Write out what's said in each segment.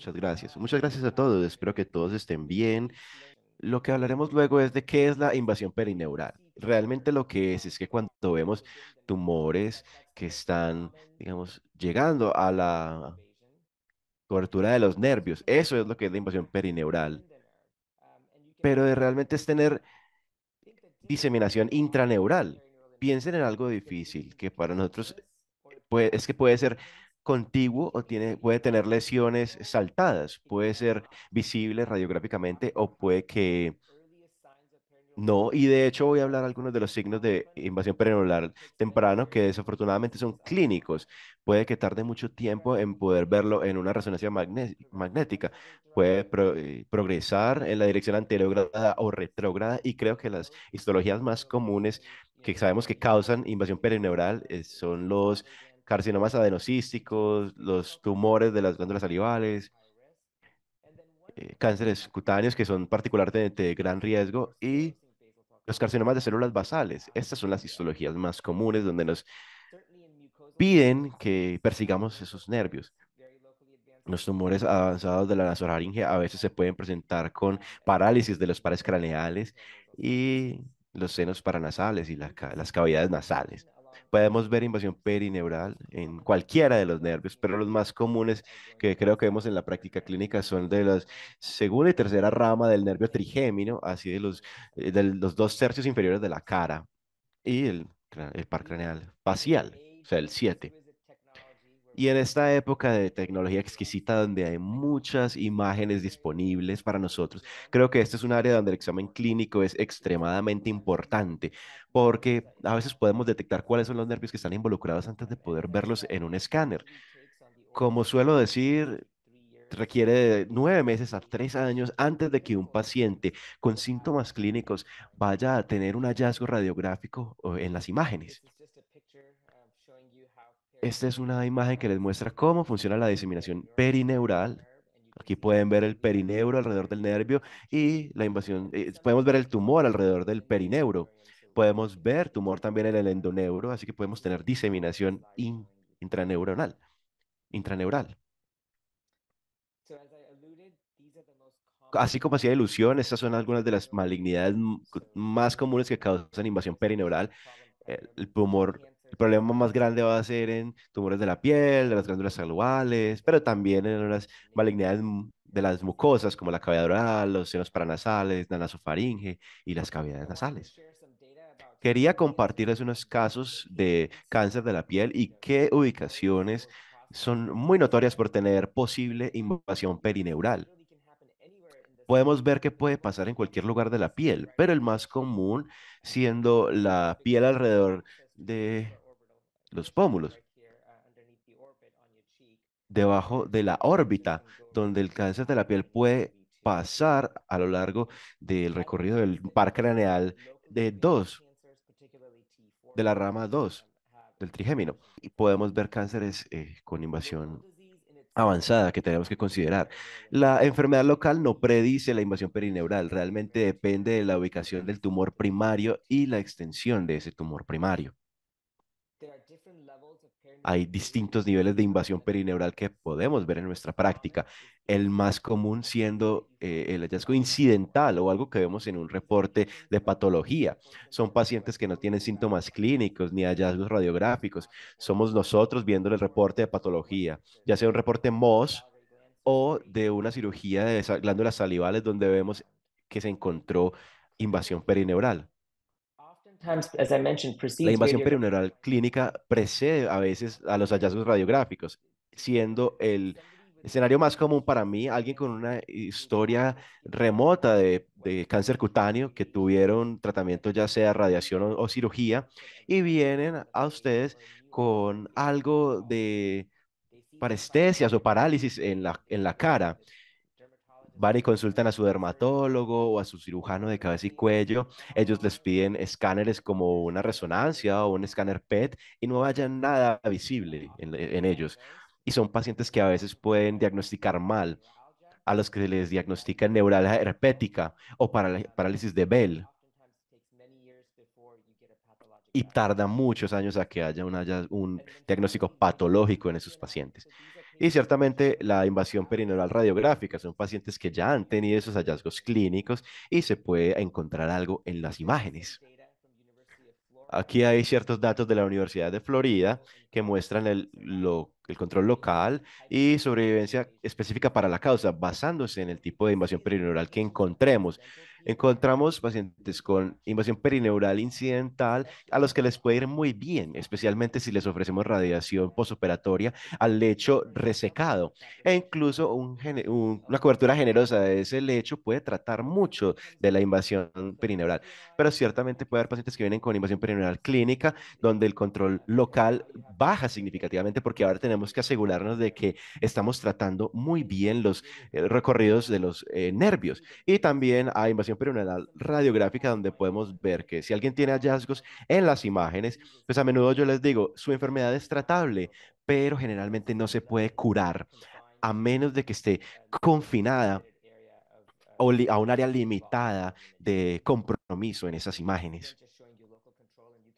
muchas gracias. Muchas gracias a todos. Espero que todos estén bien. Lo que hablaremos luego es de qué es la invasión perineural. Realmente lo que es que cuando vemos tumores que están, digamos, llegando a la cobertura de los nervios, eso es lo que es la invasión perineural. Pero de realmente es tener diseminación intraneural. Piensen en algo difícil que para nosotros es que puede ser contiguo o puede tener lesiones saltadas, puede ser visible radiográficamente o puede que no. Y de hecho voy a hablar algunos de los signos de invasión preanular temprano que desafortunadamente son clínicos. Puede que tarde mucho tiempo en poder verlo en una resonancia magnética. Puede progresar en la dirección anterógrada o retrógrada y creo que las histologías más comunes que sabemos que causan invasión perineural son los carcinomas adenocísticos, los tumores de las glándulas salivales, cánceres cutáneos que son particularmente de gran riesgo y los carcinomas de células basales. Estas son las histologías más comunes donde nos piden que persigamos esos nervios. Los tumores avanzados de la nasofaringe a veces se pueden presentar con parálisis de los pares craneales y los senos paranasales y las cavidades nasales. Podemos ver invasión perineural en cualquiera de los nervios, pero los más comunes que creo que vemos en la práctica clínica son de la segunda y tercera rama del nervio trigémino, así de los dos tercios inferiores de la cara y el par craneal facial, o sea, el 7. Y en esta época de tecnología exquisita donde hay muchas imágenes disponibles para nosotros, creo que este es un área donde el examen clínico es extremadamente importante porque a veces podemos detectar cuáles son los nervios que están involucrados antes de poder verlos en un escáner. Como suelo decir, requiere de 9 meses a 3 años antes de que un paciente con síntomas clínicos vaya a tener un hallazgo radiográfico en las imágenes. Esta es una imagen que les muestra cómo funciona la diseminación perineural. Aquí pueden ver el perineuro alrededor del nervio y la invasión. Podemos ver el tumor alrededor del perineuro. Podemos ver tumor también en el endoneuro, así que podemos tener diseminación intraneuronal, intraneural. Así como hacía ilusión, estas son algunas de las malignidades más comunes que causan invasión perineural. El problema más grande va a ser en tumores de la piel, de las glándulas salivales, pero también en unas malignidades de las mucosas como la cavidad oral, los senos paranasales, la nasofaringe y las cavidades nasales. Quería compartirles unos casos de cáncer de la piel y qué ubicaciones son muy notorias por tener posible invasión perineural. Podemos ver que puede pasar en cualquier lugar de la piel, pero el más común siendo la piel alrededor de los pómulos, debajo de la órbita, donde el cáncer de la piel puede pasar a lo largo del recorrido del par craneal de 2, de la rama 2 del trigémino. Y podemos ver cánceres con invasión avanzada que tenemos que considerar. La enfermedad local no predice la invasión perineural, realmente depende de la ubicación del tumor primario y la extensión de ese tumor primario. Hay distintos niveles de invasión perineural que podemos ver en nuestra práctica. El más común siendo el hallazgo incidental o algo que vemos en un reporte de patología. Son pacientes que no tienen síntomas clínicos ni hallazgos radiográficos. Somos nosotros viendo el reporte de patología, ya sea un reporte MOS o de una cirugía de glándulas salivales donde vemos que se encontró invasión perineural. La invasión perineural clínica precede a veces a los hallazgos radiográficos, siendo el escenario más común para mí alguien con una historia remota de cáncer cutáneo que tuvieron tratamiento ya sea radiación o cirugía y vienen a ustedes con algo de parestesias o parálisis en la cara. Van y consultan a su dermatólogo o a su cirujano de cabeza y cuello. Ellos les piden escáneres como una resonancia o un escáner PET y no haya nada visible en ellos. Y son pacientes que a veces pueden diagnosticar mal, a los que se les diagnostican neuralgia herpética o parálisis de Bell. Y tarda muchos años a que haya un diagnóstico patológico en esos pacientes. Y ciertamente la invasión perineural radiográfica son pacientes que ya han tenido esos hallazgos clínicos y se puede encontrar algo en las imágenes. Aquí hay ciertos datos de la Universidad de Florida que muestran el control local y sobrevivencia específica para la causa, basándose en el tipo de invasión perineural que encontremos. Encontramos pacientes con invasión perineural incidental a los que les puede ir muy bien, especialmente si les ofrecemos radiación posoperatoria al lecho resecado. E incluso una cobertura generosa de ese lecho puede tratar mucho de la invasión perineural, pero ciertamente puede haber pacientes que vienen con invasión perineal clínica, donde el control local baja significativamente porque ahora tenemos que asegurarnos de que estamos tratando muy bien los recorridos de los nervios. Y también hay invasión perineal radiográfica, donde podemos ver que si alguien tiene hallazgos en las imágenes, pues a menudo yo les digo, su enfermedad es tratable, pero generalmente no se puede curar a menos de que esté confinada a un área limitada de compromiso en esas imágenes.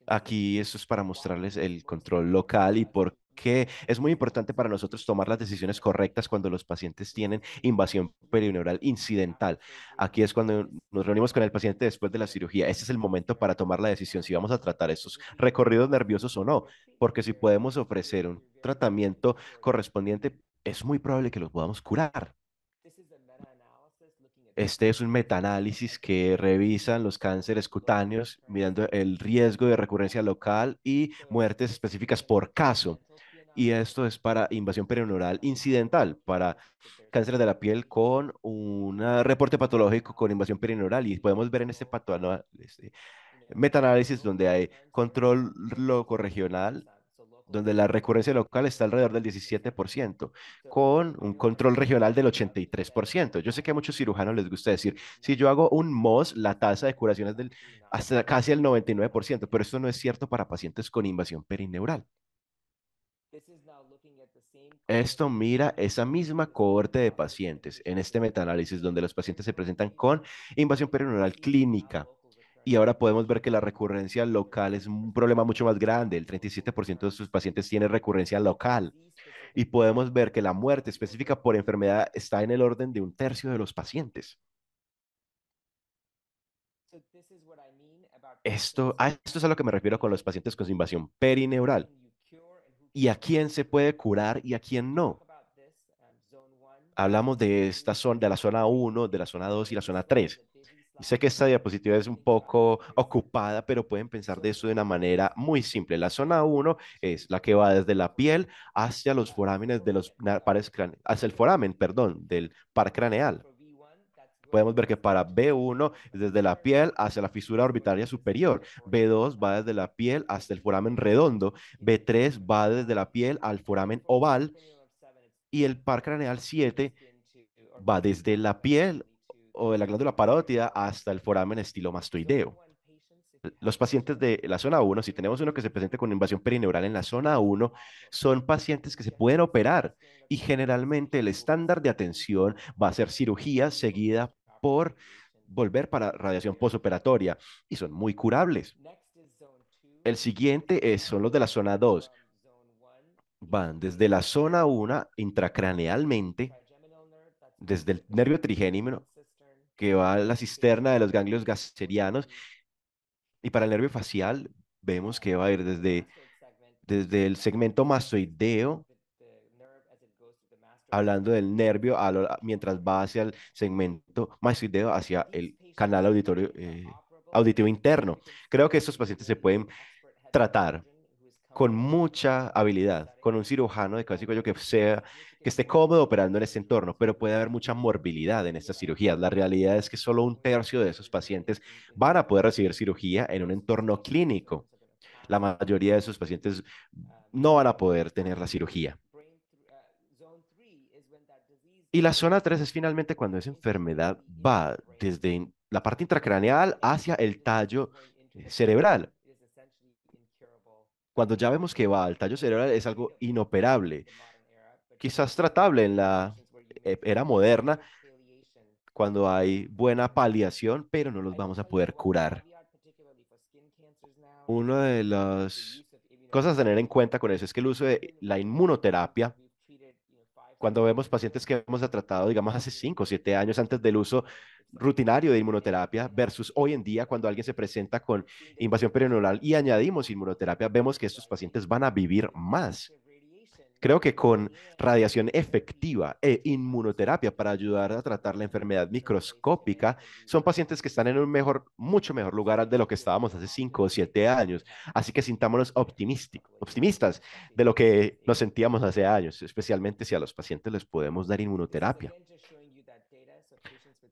Aquí esto es para mostrarles el control local y por qué es muy importante para nosotros tomar las decisiones correctas cuando los pacientes tienen invasión perineural incidental. Aquí es cuando nos reunimos con el paciente después de la cirugía. Este es el momento para tomar la decisión si vamos a tratar estos recorridos nerviosos o no, porque si podemos ofrecer un tratamiento correspondiente, es muy probable que los podamos curar. Este es un metaanálisis que revisa los cánceres cutáneos, mirando el riesgo de recurrencia local y muertes específicas por caso. Y esto es para invasión perineural incidental, para cáncer de la piel con un reporte patológico con invasión perineural. Y podemos ver en este metaanálisis donde hay control locorregional, donde la recurrencia local está alrededor del 17%, con un control regional del 83%. Yo sé que a muchos cirujanos les gusta decir, si yo hago un MOS, la tasa de curación es del hasta casi el 99%, pero esto no es cierto para pacientes con invasión perineural. Esto mira esa misma cohorte de pacientes en este metaanálisis donde los pacientes se presentan con invasión perineural clínica. Y ahora podemos ver que la recurrencia local es un problema mucho más grande. El 37% de sus pacientes tiene recurrencia local. Y podemos ver que la muerte específica por enfermedad está en el orden de un tercio de los pacientes. Esto es a lo que me refiero con los pacientes con invasión perineural. ¿Y a quién se puede curar y a quién no? Hablamos de esta zona, de la zona uno, de la zona 2 y la zona 3. Y sé que esta diapositiva es un poco ocupada, pero pueden pensar de eso de una manera muy simple. La zona uno es la que va desde la piel hacia los forámenes de los pares craneales, hacia el foramen, perdón, del par craneal. Podemos ver que para B1 es desde la piel hacia la fisura orbitaria superior, B2 va desde la piel hasta el foramen redondo, B3 va desde la piel al foramen oval y el par craneal 7 va desde la piel o de la glándula parótida hasta el foramen estilomastoideo. Los pacientes de la zona uno, si tenemos uno que se presente con invasión perineural en la zona uno, son pacientes que se pueden operar y generalmente el estándar de atención va a ser cirugía seguida por volver para radiación posoperatoria y son muy curables. El siguiente son los de la zona 2. Van desde la zona 1 intracranealmente, desde el nervio trigémino que va a la cisterna de los ganglios gasserianos y para el nervio facial vemos que va a ir desde el segmento mastoideo, hablando del nervio, mientras va hacia el segmento mastoideo, hacia el canal auditivo interno. Creo que estos pacientes se pueden tratar con mucha habilidad, con un cirujano de cabeza y cuello que esté cómodo operando en este entorno, pero puede haber mucha morbilidad en estas cirugías. La realidad es que solo un tercio de esos pacientes van a poder recibir cirugía en un entorno clínico. La mayoría de esos pacientes no van a poder tener la cirugía. Y la zona 3 es finalmente cuando esa enfermedad va desde la parte intracraneal hacia el tallo cerebral. Cuando ya vemos que va al tallo cerebral es algo inoperable, quizás tratable en la era moderna, cuando hay buena paliación, pero no los vamos a poder curar. Una de las cosas a tener en cuenta con eso es que el uso de la inmunoterapia Cuando vemos pacientes que hemos tratado, digamos, hace 5 o 7 años antes del uso rutinario de inmunoterapia versus hoy en día cuando alguien se presenta con invasión perineural y añadimos inmunoterapia, vemos que estos pacientes van a vivir más. Creo que con radiación efectiva e inmunoterapia para ayudar a tratar la enfermedad microscópica, son pacientes que están en un mejor, mucho mejor lugar de lo que estábamos hace 5 o 7 años. Así que sintámonos optimistas de lo que nos sentíamos hace años, especialmente si a los pacientes les podemos dar inmunoterapia.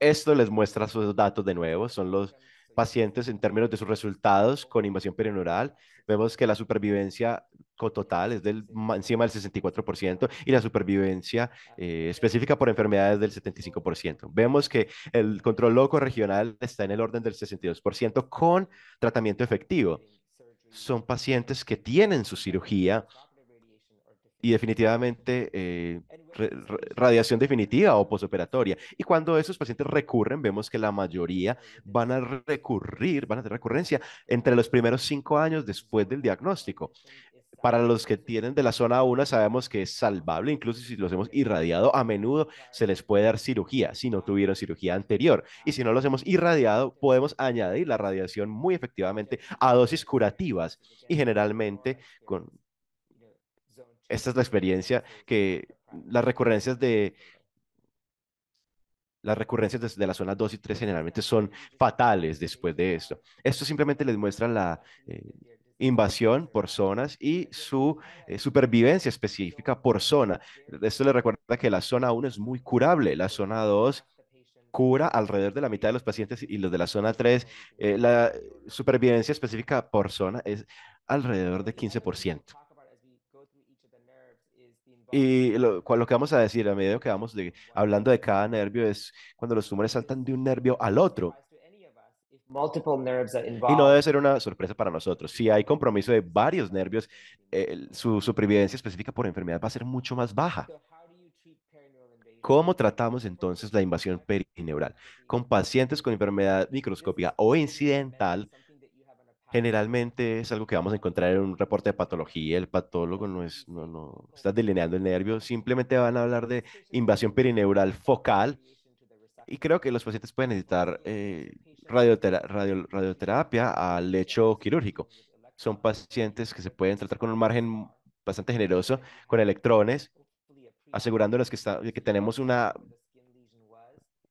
Esto les muestra sus datos de nuevo, son los pacientes en términos de sus resultados con invasión perineural. Vemos que la supervivencia total es encima del 64% y la supervivencia específica por enfermedades del 75%. Vemos que el control loco regional está en el orden del 62% con tratamiento efectivo. Son pacientes que tienen su cirugía y definitivamente radiación definitiva o posoperatoria. Y cuando esos pacientes recurren, vemos que la mayoría van a recurrir, van a tener recurrencia entre los primeros 5 años después del diagnóstico. Para los que tienen de la zona 1, sabemos que es salvable, incluso si los hemos irradiado, a menudo se les puede dar cirugía si no tuvieron cirugía anterior. Y si no los hemos irradiado, podemos añadir la radiación muy efectivamente a dosis curativas y generalmente con esta es la experiencia que las recurrencias de las recurrencias de la zona 2 y 3 generalmente son fatales después de esto. Esto simplemente les muestra la invasión por zonas y su supervivencia específica por zona. Esto les recuerda que la zona 1 es muy curable, la zona 2 cura alrededor de la mitad de los pacientes y los de la zona 3, la supervivencia específica por zona es alrededor de 15%. Y lo que vamos a decir a medida que vamos hablando de cada nervio es cuando los tumores saltan de un nervio al otro. Multiple nerves are Y no involved. debe ser una sorpresa para nosotros. Si hay compromiso de varios nervios, su supervivencia específica por enfermedad va a ser mucho más baja. ¿Cómo tratamos entonces la invasión perineural? Con pacientes con enfermedad microscópica o incidental, generalmente es algo que vamos a encontrar en un reporte de patología. El patólogo no está delineando el nervio, simplemente van a hablar de invasión perineural focal y creo que los pacientes pueden necesitar radioterapia al lecho quirúrgico. Son pacientes que se pueden tratar con un margen bastante generoso con electrones, asegurándonos que tenemos una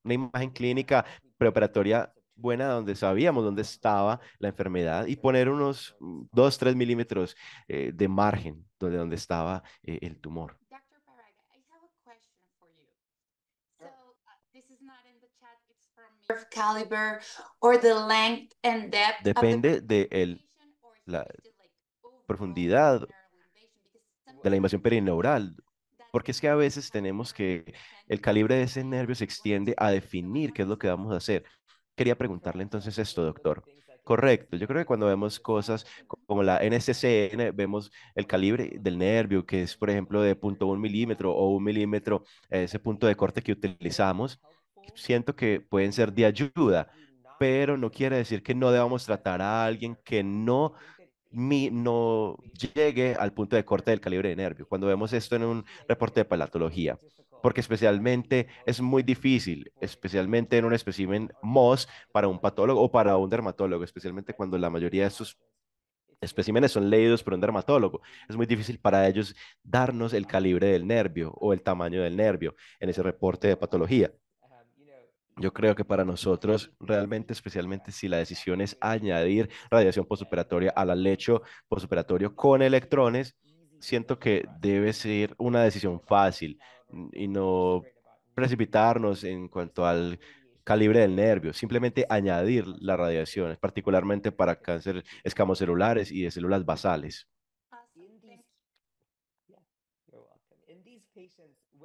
imagen clínica preoperatoria buena donde sabíamos dónde estaba la enfermedad y poner unos 2, 3 milímetros de margen donde estaba el tumor. Dr. Paraga, I have a question for you. So, this is not in the chat, it's from nerve caliber or the length and depth of the Depende de invasion, or is it la just the like overall profundidad perineural invasion? Because de la sometimes invasión we see perineural, that porque es que a the veces tenemos caliber que el depends on calibre the de ese length nervio of se the growth extiende a spurt. So I definir qué es lo que understand vamos a that hacer. Quería preguntarle entonces esto, doctor. Correcto, yo creo que cuando vemos cosas como la NSCN, vemos el calibre del nervio, que es, por ejemplo, de 0,1 milímetro o 1 milímetro, ese punto de corte que utilizamos, siento que pueden ser de ayuda, pero no quiere decir que no debamos tratar a alguien que no llegue al punto de corte del calibre de nervio. Cuando vemos esto en un reporte de palatología, porque especialmente es muy difícil, especialmente en un espécimen MOS para un patólogo o para un dermatólogo, especialmente cuando la mayoría de estos especímenes son leídos por un dermatólogo. Es muy difícil para ellos darnos el calibre del nervio o el tamaño del nervio en ese reporte de patología. Yo creo que para nosotros, realmente, especialmente si la decisión es añadir radiación postoperatoria al alecho postoperatorio con electrones, siento que debe ser una decisión fácil y no precipitarnos en cuanto al calibre del nervio, simplemente añadir la radiación, particularmente para cáncer escamocelulares y de células basales. Awesome, thank you.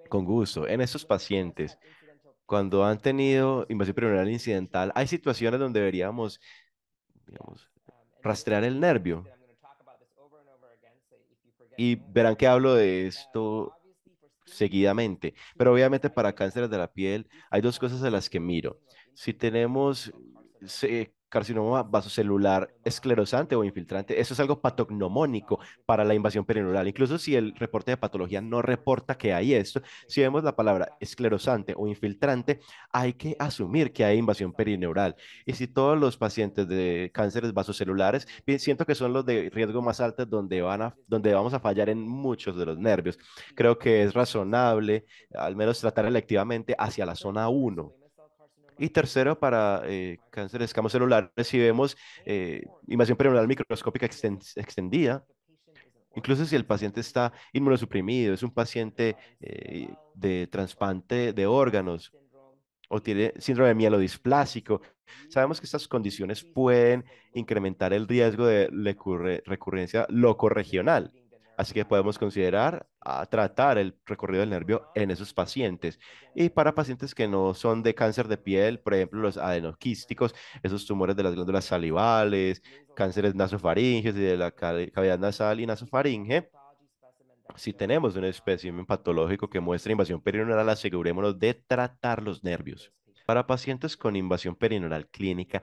Con gusto. En estos pacientes, cuando han tenido invasión perineal incidental, hay situaciones donde deberíamos, digamos, rastrear el nervio. Y verán que hablo de esto seguidamente. Pero obviamente para cánceres de la piel hay dos cosas a las que miro. Si tenemos carcinoma vasocelular esclerosante o infiltrante, eso es algo patognomónico para la invasión perineural. Incluso si el reporte de patología no reporta que hay esto, si vemos la palabra esclerosante o infiltrante, hay que asumir que hay invasión perineural. Y si todos los pacientes de cánceres vasocelulares, bien, siento que son los de riesgo más alto donde vamos a fallar en muchos de los nervios. Creo que es razonable al menos tratar electivamente hacia la zona uno. Y tercero, para cáncer de escamas celulares, si vemos invasión perineal microscópica extendida, incluso si el paciente está inmunosuprimido, es un paciente de trasplante de órganos o tiene síndrome de mielodisplásico, sabemos que estas condiciones pueden incrementar el riesgo de recurrencia locorregional. Así que podemos considerar tratar el recorrido del nervio en esos pacientes. Y para pacientes que no son de cáncer de piel, por ejemplo, los adenoquísticos, esos tumores de las glándulas salivales, cánceres nasofaríngeos y de la cavidad nasal y nasofaringe, si tenemos un espécimen patológico que muestra invasión perineural, asegurémonos de tratar los nervios. Para pacientes con invasión perineural clínica,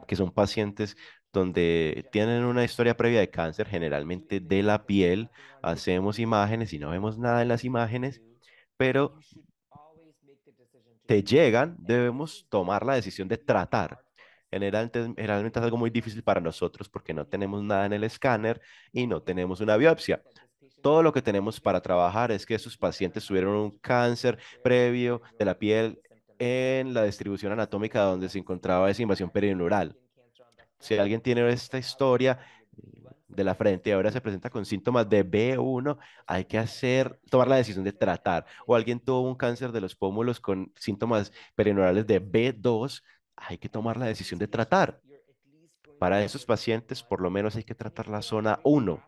que son pacientes donde tienen una historia previa de cáncer, generalmente de la piel, hacemos imágenes y no vemos nada en las imágenes, pero te llegan, debemos tomar la decisión de tratar. Generalmente es algo muy difícil para nosotros porque no tenemos nada en el escáner y no tenemos una biopsia. Todo lo que tenemos para trabajar es que esos pacientes tuvieron un cáncer previo de la piel en la distribución anatómica donde se encontraba esa invasión perineural. Si alguien tiene esta historia de la frente y ahora se presenta con síntomas de B1, hay que tomar la decisión de tratar. O alguien tuvo un cáncer de los pómulos con síntomas perineurales de B2, hay que tomar la decisión de tratar. Para esos pacientes, por lo menos hay que tratar la zona 1.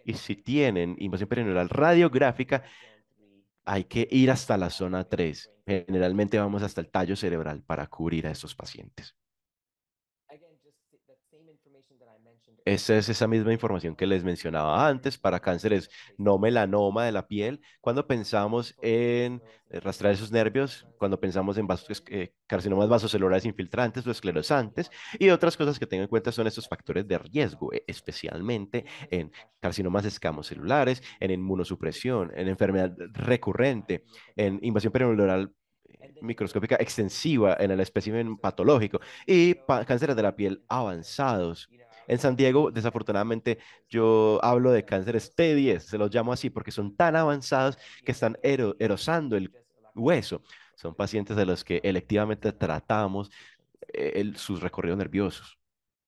Y si tienen invasión perineural radiográfica, hay que ir hasta la zona 3. Generalmente vamos hasta el tallo cerebral para cubrir a esos pacientes. Esa es esa misma información que les mencionaba antes para cánceres no melanoma de la piel. Cuando pensamos en rastrear esos nervios, cuando pensamos en carcinomas vasocelulares infiltrantes o esclerosantes y otras cosas que tengan en cuenta son estos factores de riesgo, especialmente en carcinomas escamocelulares, en inmunosupresión, en enfermedad recurrente, en invasión perineural microscópica extensiva en el espécimen patológico y cánceres de la piel avanzados. En San Diego, desafortunadamente, yo hablo de cánceres T10, se los llamo así porque son tan avanzados que están erosando el hueso. Son pacientes de los que electivamente tratamos sus recorridos nerviosos.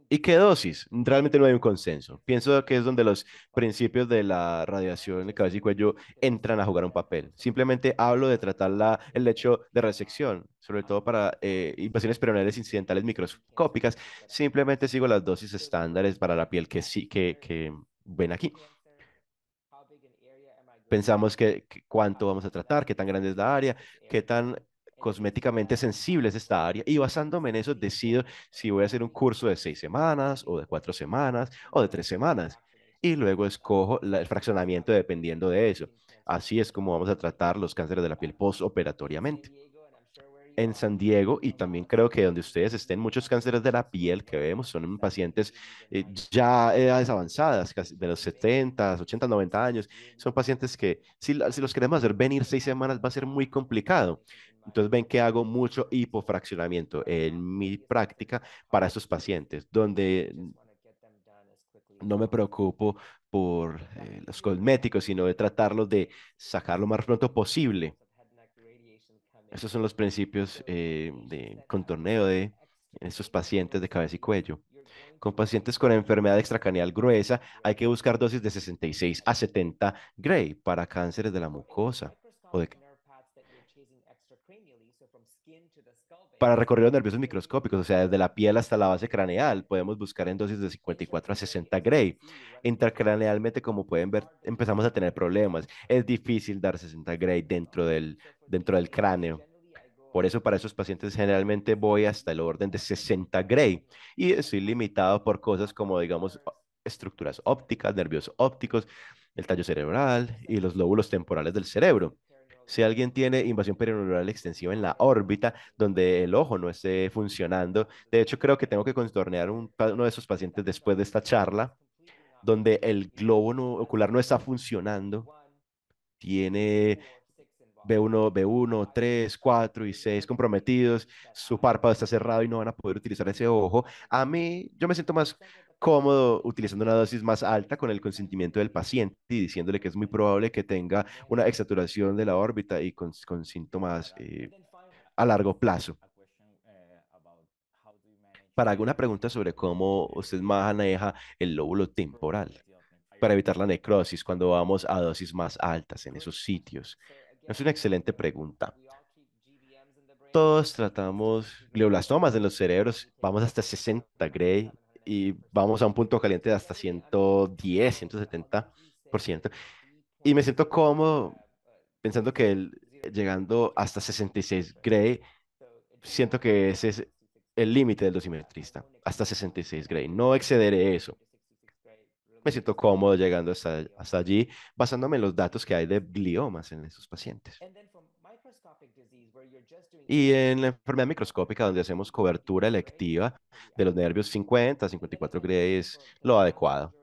¿Y qué dosis? Realmente no hay un consenso. Pienso que es donde los principios de la radiación de cabeza y cuello entran a jugar un papel. Simplemente hablo de tratar el lecho de resección, sobre todo para invasiones perineales incidentales microscópicas. Simplemente sigo las dosis estándares para la piel que ven aquí. Pensamos que cuánto vamos a tratar, qué tan grande es la área, qué tan cosméticamente sensible es esta área y basándome en eso decido si voy a hacer un curso de 6 semanas o de 4 semanas o de 3 semanas y luego escojo el fraccionamiento dependiendo de eso. Así es como vamos a tratar los cánceres de la piel postoperatoriamente en San Diego y también creo que donde ustedes estén, muchos cánceres de la piel que vemos son en pacientes ya edades avanzadas, casi de los 70, 80, 90 años. Son pacientes que si los queremos hacer venir 6 semanas va a ser muy complicado. Entonces ven que hago mucho hipofraccionamiento en mi práctica para estos pacientes, donde no me preocupo por los cosméticos, sino de tratarlos de sacar lo más pronto posible. Esos son los principios de contorneo de estos pacientes de cabeza y cuello. Con pacientes con enfermedad extracraneal gruesa, hay que buscar dosis de 66 a 70 Gray para cánceres de la mucosa o para recorridos nerviosos microscópicos, o sea, desde la piel hasta la base craneal, podemos buscar en dosis de 54 a 60 Gray. Intracranealmente, como pueden ver, empezamos a tener problemas. Es difícil dar 60 Gray dentro del cráneo. Por eso para esos pacientes generalmente voy hasta el orden de 60 Gray y estoy limitado por cosas como, digamos, estructuras ópticas, nervios ópticos, el tallo cerebral y los lóbulos temporales del cerebro. Si alguien tiene invasión perineural extensiva en la órbita, donde el ojo no esté funcionando, de hecho creo que tengo que contornear uno de esos pacientes después de esta charla, donde el globo ocular no está funcionando, tiene B1, 3, 4 y 6 comprometidos, su párpado está cerrado y no van a poder utilizar ese ojo. A mí, yo me siento más cómodo utilizando una dosis más alta con el consentimiento del paciente y diciéndole que es muy probable que tenga una exsaturación de la órbita y con síntomas a largo plazo. Para alguna pregunta sobre cómo usted maneja el lóbulo temporal para evitar la necrosis cuando vamos a dosis más altas en esos sitios. Es una excelente pregunta. Todos tratamos glioblastomas en los cerebros, vamos hasta 60 Gray y vamos a un punto caliente de hasta 110, 170%. Y me siento cómodo pensando que llegando hasta 66 Gray, siento que ese es el límite del dosimetrista, hasta 66 Gray. No excederé eso. Me siento cómodo llegando hasta allí, basándome en los datos que hay de gliomas en esos pacientes. Y en la enfermedad microscópica, donde hacemos cobertura electiva de los nervios 50, 54 Gray es lo adecuado.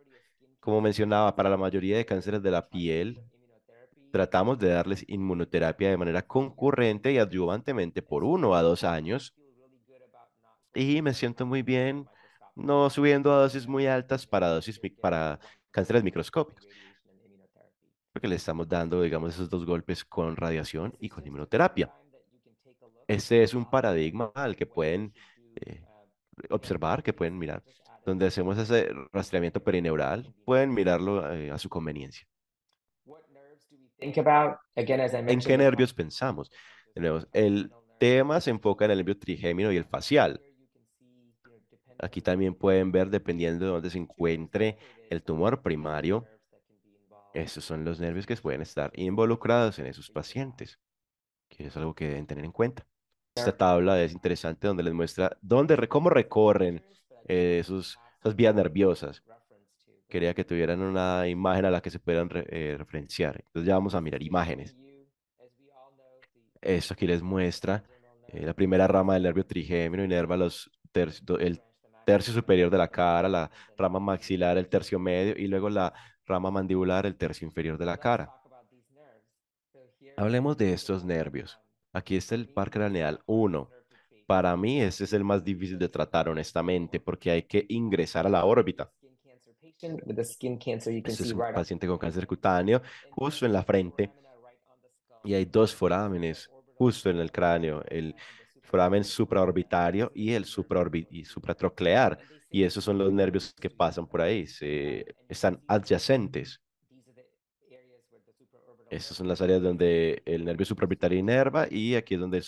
Como mencionaba, para la mayoría de cánceres de la piel, tratamos de darles inmunoterapia de manera concurrente y adyuvantemente por 1 a 2 años. Y me siento muy bien no subiendo a dosis muy altas para cánceres microscópicos, porque le estamos dando, digamos, esos dos golpes con radiación y con inmunoterapia. Este es un paradigma al que pueden eh, observar, que pueden mirar, donde hacemos ese rastreamiento perineural, pueden mirarlo a su conveniencia. Think about, again, as I ¿En qué mentioned, nervios pensamos? De nuevo, el tema se enfoca en el nervio trigémino y el facial. Aquí también pueden ver, dependiendo de dónde se encuentre el tumor primario, esos son los nervios que pueden estar involucrados en esos pacientes, que es algo que deben tener en cuenta. Esta tabla es interesante donde les muestra cómo recorren esas vías nerviosas. Quería que tuvieran una imagen a la que se puedan referenciar. Entonces ya vamos a mirar imágenes. Esto aquí les muestra la primera rama del nervio trigémino, inerva el tercio superior de la cara, la rama maxilar, el tercio medio y luego la rama mandibular, el tercio inferior de la cara. Hablemos de estos nervios. Aquí está el par craneal 1. Para mí ese es el más difícil de tratar, honestamente, porque hay que ingresar a la órbita. with the skin cancer, you can Este see es un right on paciente con cáncer cutáneo, justo en la frente, y hay dos forámenes justo en el cráneo, el foramen supraorbitario y el supratroclear, y esos son los nervios que pasan por ahí, están adyacentes. Estas son las áreas donde el nervio supraorbitario inerva y aquí es donde el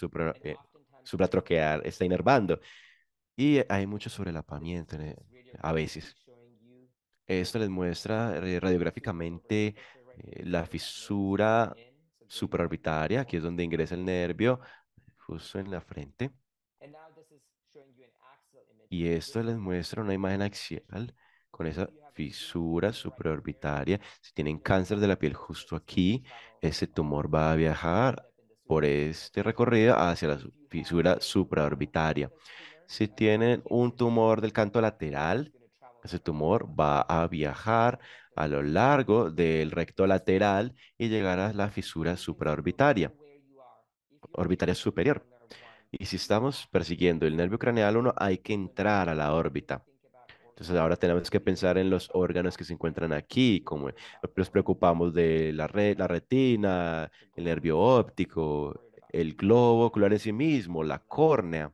supratroquear está inervando. Y hay mucho sobrelapamiento a veces. Esto les muestra radiográficamente la fisura supraorbitaria, aquí es donde ingresa el nervio, justo en la frente. Y esto les muestra una imagen axial con esa fisura supraorbitaria. Si tienen cáncer de la piel justo aquí, ese tumor va a viajar por este recorrido hacia la fisura supraorbitaria. Si tienen un tumor del canto lateral, ese tumor va a viajar a lo largo del recto lateral y llegar a la fisura orbitaria superior. Y si estamos persiguiendo el nervio craneal 1, hay que entrar a la órbita. Entonces ahora tenemos que pensar en los órganos que se encuentran aquí, como nos preocupamos de la retina, el nervio óptico, el globo ocular en sí mismo, la córnea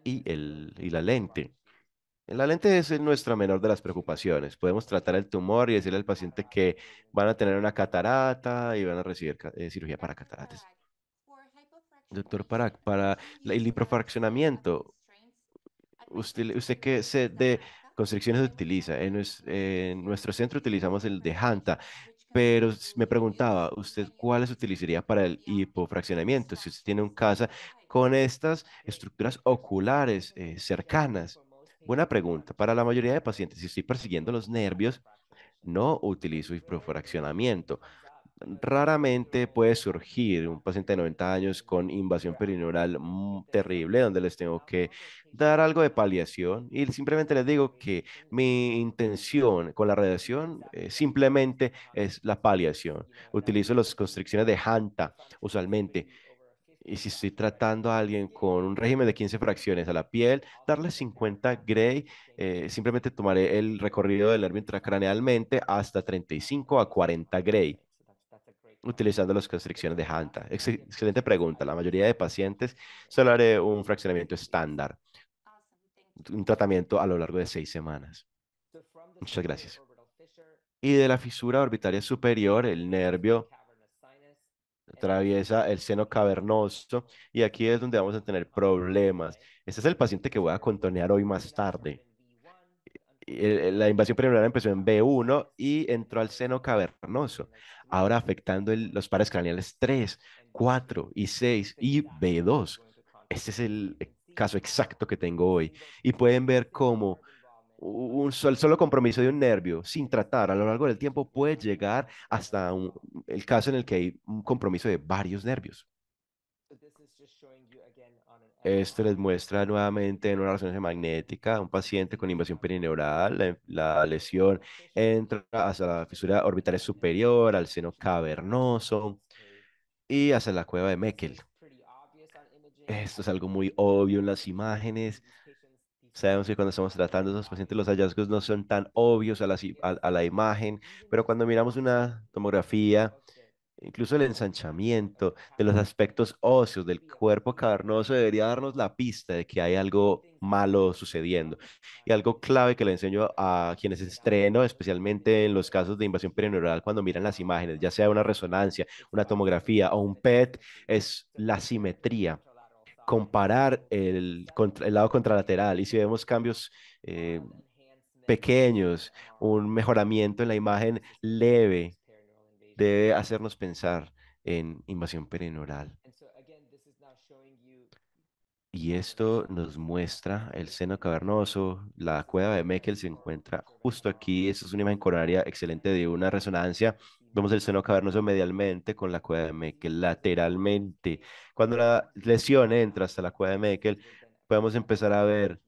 y la lente. La lente es nuestra menor de las preocupaciones. Podemos tratar el tumor y decirle al paciente que van a tener una catarata y van a recibir cirugía para cataratas. Doctor, el hiperfraccionamiento, usted qué set de constricciones utiliza. En nuestro centro utilizamos el de Hanta, pero me preguntaba, ¿usted cuáles utilizaría para el hipofraccionamiento? Si usted tiene un casa con estas estructuras oculares cercanas. Buena pregunta. Para la mayoría de pacientes, si estoy persiguiendo los nervios, no utilizo hipofraccionamiento. raramente puede surgir un paciente de 90 años con invasión perineural terrible, donde les tengo que dar algo de paliación y simplemente les digo que mi intención con la radiación simplemente es la paliación. Utilizo las constricciones de Hanta usualmente. Y si estoy tratando a alguien con un régimen de 15 fracciones a la piel, darle 50 Gray, simplemente tomaré el recorrido del nervio intracranealmente hasta 35 a 40 Gray, utilizando las constricciones de Hanta. Excelente pregunta. La mayoría de pacientes solo haré un fraccionamiento estándar, un tratamiento a lo largo de 6 semanas. Muchas gracias. Y de la fisura orbitaria superior, el nervio atraviesa el seno cavernoso y aquí es donde vamos a tener problemas. Este es el paciente que voy a contornear hoy más tarde. La invasión perineal empezó en B1 y entró al seno cavernoso, ahora afectando los pares craneales 3, 4 y 6 y B2. Este es el caso exacto que tengo hoy. Y pueden ver cómo el solo compromiso de un nervio sin tratar a lo largo del tiempo puede llegar hasta el caso en el que hay un compromiso de varios nervios. Esto les muestra nuevamente en una resonancia magnética un paciente con invasión perineural. La lesión entra hacia la fisura orbital superior, al seno cavernoso y hacia la cueva de Meckel. Esto es algo muy obvio en las imágenes. Sabemos que cuando estamos tratando a esos pacientes los hallazgos no son tan obvios a la imagen, pero cuando miramos una tomografía, incluso el ensanchamiento de los aspectos óseos del cuerpo cavernoso debería darnos la pista de que hay algo malo sucediendo. Y algo clave que le enseño a quienes estreno, especialmente en los casos de invasión perineural, cuando miran las imágenes, ya sea una resonancia, una tomografía o un PET, es la simetría, comparar el lado contralateral y si vemos cambios pequeños, un mejoramiento en la imagen leve, debe hacernos pensar en invasión perineural. Y esto nos muestra el seno cavernoso. La cueva de Meckel se encuentra justo aquí. Esta es una imagen coronaria excelente de una resonancia. Vemos el seno cavernoso medialmente con la cueva de Meckel lateralmente. Cuando la lesión entra hasta la cueva de Meckel, podemos empezar a ver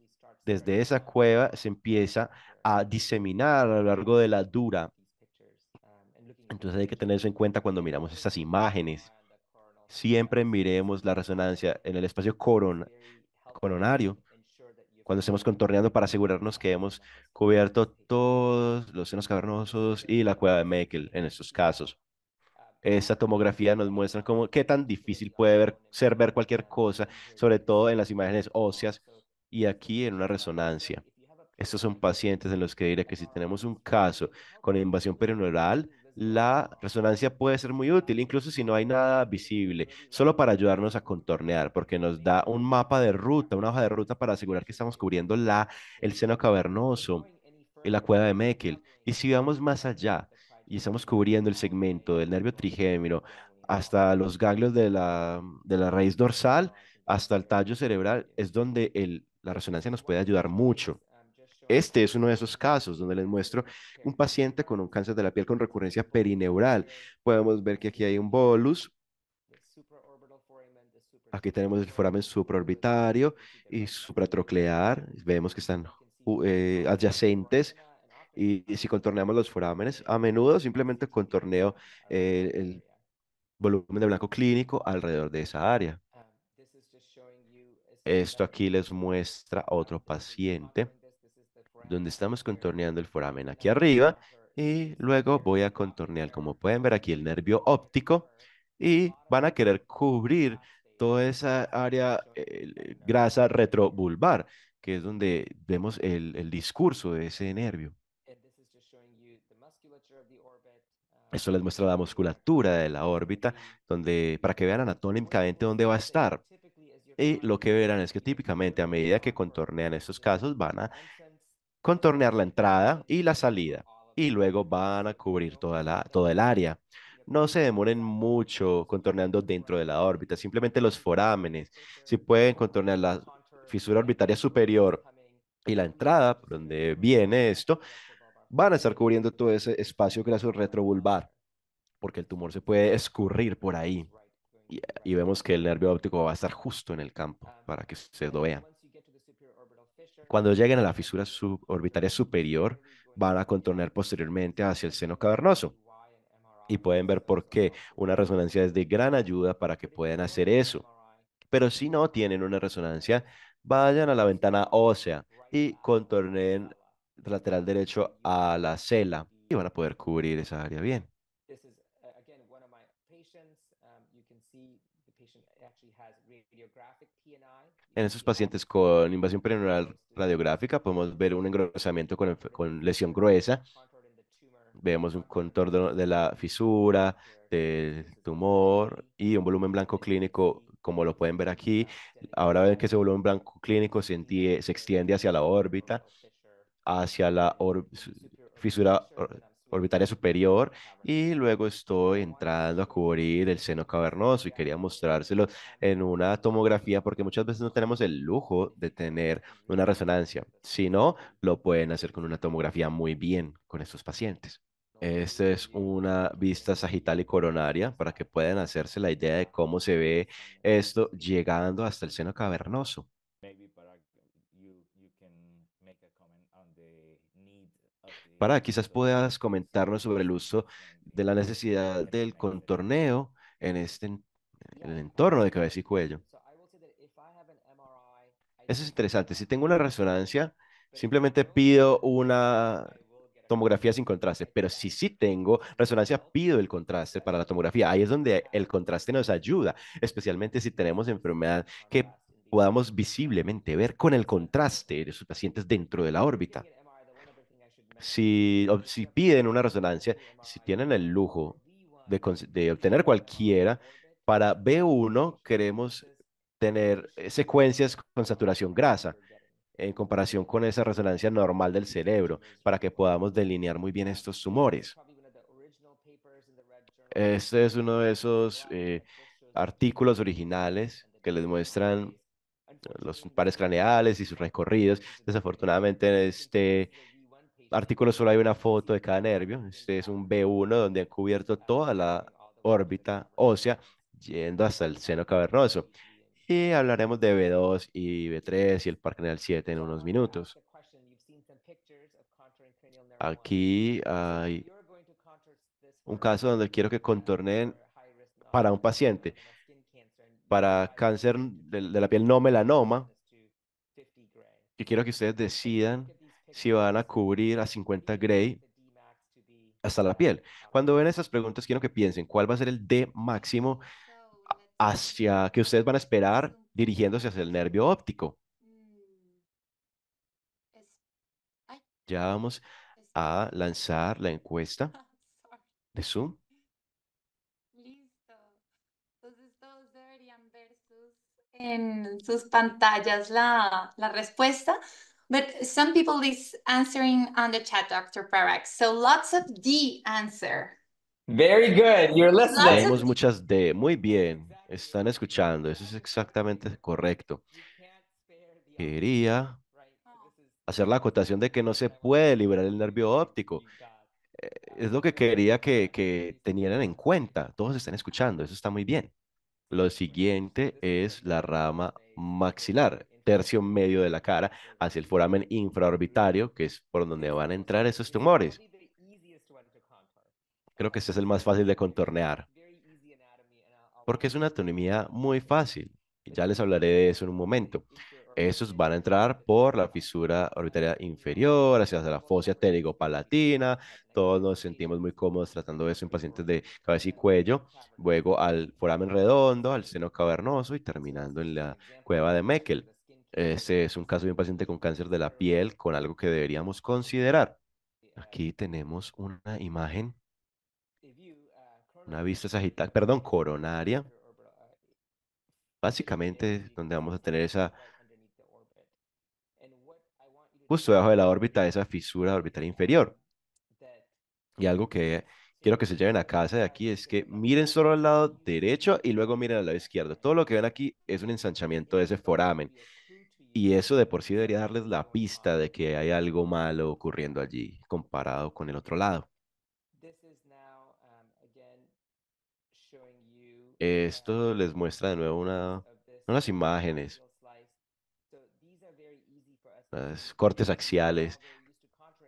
desde esa cueva se empieza a diseminar a lo largo de la dura. Entonces hay que tener eso en cuenta cuando miramos estas imágenes. Siempre miremos la resonancia en el espacio coronario cuando estemos contorneando para asegurarnos que hemos cubierto todos los senos cavernosos y la cueva de Meckel en estos casos. Esta tomografía nos muestra cómo, qué tan difícil puede ser ver cualquier cosa, sobre todo en las imágenes óseas y aquí en una resonancia. Estos son pacientes en los que diré que si tenemos un caso con invasión perineural, la resonancia puede ser muy útil, incluso si no hay nada visible, solo para ayudarnos a contornear, porque nos da un mapa de ruta, una hoja de ruta para asegurar que estamos cubriendo el seno cavernoso y la cueva de Meckel. Y si vamos más allá y estamos cubriendo el segmento del nervio trigémino hasta los ganglios de la raíz dorsal, hasta el tallo cerebral, es donde la resonancia nos puede ayudar mucho. Este es uno de esos casos donde les muestro un paciente con un cáncer de la piel con recurrencia perineural. Podemos ver que aquí hay un bolus. Aquí tenemos el foramen supraorbitario y supratroclear. Vemos que están adyacentes. Y si contorneamos los forámenes, a menudo simplemente contorneo el volumen de blanco clínico alrededor de esa área. Esto aquí les muestra otro paciente donde estamos contorneando el foramen aquí arriba y luego voy a contornear, como pueden ver aquí, el nervio óptico y van a querer cubrir toda esa área grasa retrovulvar, que es donde vemos el discurso de ese nervio. Esto les muestra la musculatura de la órbita, donde, para que vean anatómicamente dónde va a estar. Y lo que verán es que típicamente a medida que contornean estos casos van a contornear la entrada y la salida y luego van a cubrir toda el área. No se demoren mucho contorneando dentro de la órbita, simplemente los forámenes. Si pueden contornear la fisura orbitaria superior y la entrada, por donde viene esto, van a estar cubriendo todo ese espacio graso retrovulvar. porque el tumor se puede escurrir por ahí y vemos que el nervio óptico va a estar justo en el campo para que ustedes lo vean. Cuando lleguen a la fisura suborbitaria superior, van a contornar posteriormente hacia el seno cavernoso. Y pueden ver por qué una resonancia es de gran ayuda para que puedan hacer eso. Pero si no tienen una resonancia, vayan a la ventana ósea y contornen lateral derecho a la cela y van a poder cubrir esa área bien. This is again one of my patients. You can see the patient actually has radiographic PNI. En esos pacientes con invasión perineal radiográfica podemos ver un engrosamiento con lesión gruesa. Vemos un contorno de la fisura, del tumor y un volumen blanco clínico, como lo pueden ver aquí. Ahora ven que ese volumen blanco clínico se extiende hacia la órbita, hacia la fisura orbitaria superior y luego estoy entrando a cubrir el seno cavernoso y quería mostrárselo en una tomografía porque muchas veces no tenemos el lujo de tener una resonancia. Si no, lo pueden hacer con una tomografía muy bien con estos pacientes. Esta es una vista sagital y coronaria para que puedan hacerse la idea de cómo se ve esto llegando hasta el seno cavernoso. Para quizás puedas comentarnos sobre el uso de la necesidad del contorneo en en el entorno de cabeza y cuello. Eso es interesante. Si tengo una resonancia, simplemente pido una tomografía sin contraste, pero si sí tengo resonancia, pido el contraste para la tomografía. Ahí es donde el contraste nos ayuda, especialmente si tenemos enfermedad que podamos visiblemente ver con el contraste de sus pacientes dentro de la órbita. Si piden una resonancia, si tienen el lujo de obtener cualquiera, para B1 queremos tener secuencias con saturación grasa en comparación con esa resonancia normal del cerebro, para que podamos delinear muy bien estos tumores. Este es uno de esos artículos originales que les muestran los pares craneales y sus recorridos. Desafortunadamente, en este artículo solo hay una foto de cada nervio. Este es un B1 donde han cubierto toda la órbita ósea, yendo hasta el seno cavernoso. Y hablaremos de B2 y B3 y el par craneal 7 en unos minutos. Aquí hay un caso donde quiero que contornen para un paciente, para cáncer de la piel no melanoma, y quiero que ustedes decidan si van a cubrir a 50 gray hasta la piel. Cuando ven estas preguntas, quiero que piensen cuál va a ser el D máximo So let's hacia que ustedes van a esperar zoom. dirigiéndose hacia el nervio óptico. Mm, es, ay, Ya vamos a lanzar la encuesta sorry. de Zoom. Listo. Entonces todos deberían ver en sus pantallas la respuesta. But some people is answering on the chat, Dr. Parag. So lots of D answer. Very good. You're Lots listening. of Tenemos muchas D. Muy bien. Están escuchando. Eso es exactamente correcto. Quería Oh, hacer la acotación de que no se puede liberar el nervio óptico. Es lo que quería que tenieran en cuenta. Todos están escuchando. Eso está muy bien. Lo siguiente es la rama maxilar, tercio medio de la cara, hacia el foramen infraorbitario, que es por donde van a entrar esos tumores. Creo que este es el más fácil de contornear, porque es una anatomía muy fácil. Y ya les hablaré de eso en un momento. Estos van a entrar por la fisura orbitaria inferior, hacia la fosa palatina. Todos nos sentimos muy cómodos tratando eso en pacientes de cabeza y cuello. Luego al foramen redondo, al seno cavernoso y terminando en la cueva de Meckel. Este es un caso de un paciente con cáncer de la piel con algo que deberíamos considerar. Aquí tenemos una imagen, una vista sagital, perdón, coronaria, básicamente donde vamos a tener esa, justo debajo de la órbita, esa fisura orbital inferior. Y algo que quiero que se lleven a casa de aquí es que miren solo al lado derecho y luego miren al lado izquierdo. Todo lo que ven aquí es un ensanchamiento de ese foramen. Y eso de por sí debería darles la pista de que hay algo malo ocurriendo allí comparado con el otro lado. Esto les muestra de nuevo unas imágenes, unas cortes axiales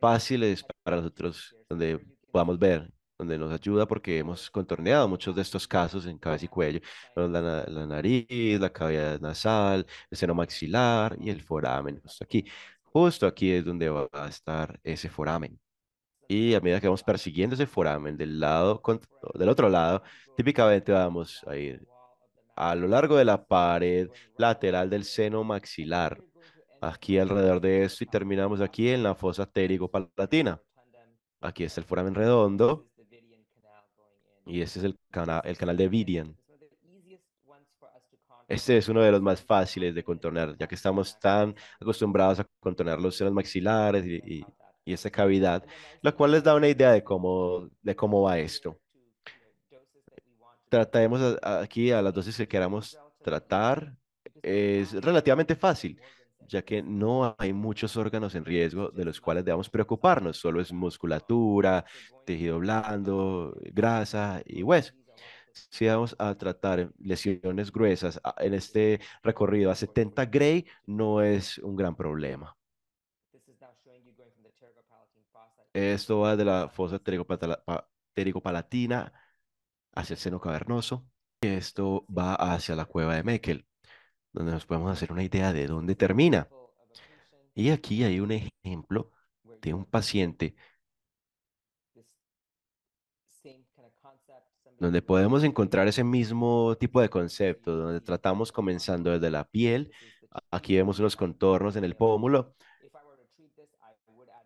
fáciles para nosotros, donde podamos ver, donde nos ayuda porque hemos contorneado muchos de estos casos en cabeza y cuello, la nariz, la cavidad nasal, el seno maxilar y el foramen, justo aquí. Justo aquí es donde va a estar ese foramen. Y a medida que vamos persiguiendo ese foramen del otro lado, típicamente vamos a ir a lo largo de la pared lateral del seno maxilar, aquí alrededor de esto y terminamos aquí en la fosa palatina. Aquí está el foramen redondo y este es el canal de Vidian. Este es uno de los más fáciles de contornar, ya que estamos tan acostumbrados a contornar los senos maxilares y esta cavidad, lo cual les da una idea de cómo va esto. Trataremos aquí a las dosis que queramos tratar. Es relativamente fácil, ya que no hay muchos órganos en riesgo de los cuales debamos preocuparnos. Solo es musculatura, tejido blando, grasa y hueso. Si vamos a tratar lesiones gruesas en este recorrido a 70 Gray, no es un gran problema. Esto va de la fosa pterigopalatina hacia el seno cavernoso. Esto va hacia la cueva de Meckel, donde nos podemos hacer una idea de dónde termina. Y aquí hay un ejemplo de un paciente donde podemos encontrar ese mismo tipo de concepto, donde tratamos comenzando desde la piel. Aquí vemos unos contornos en el pómulo.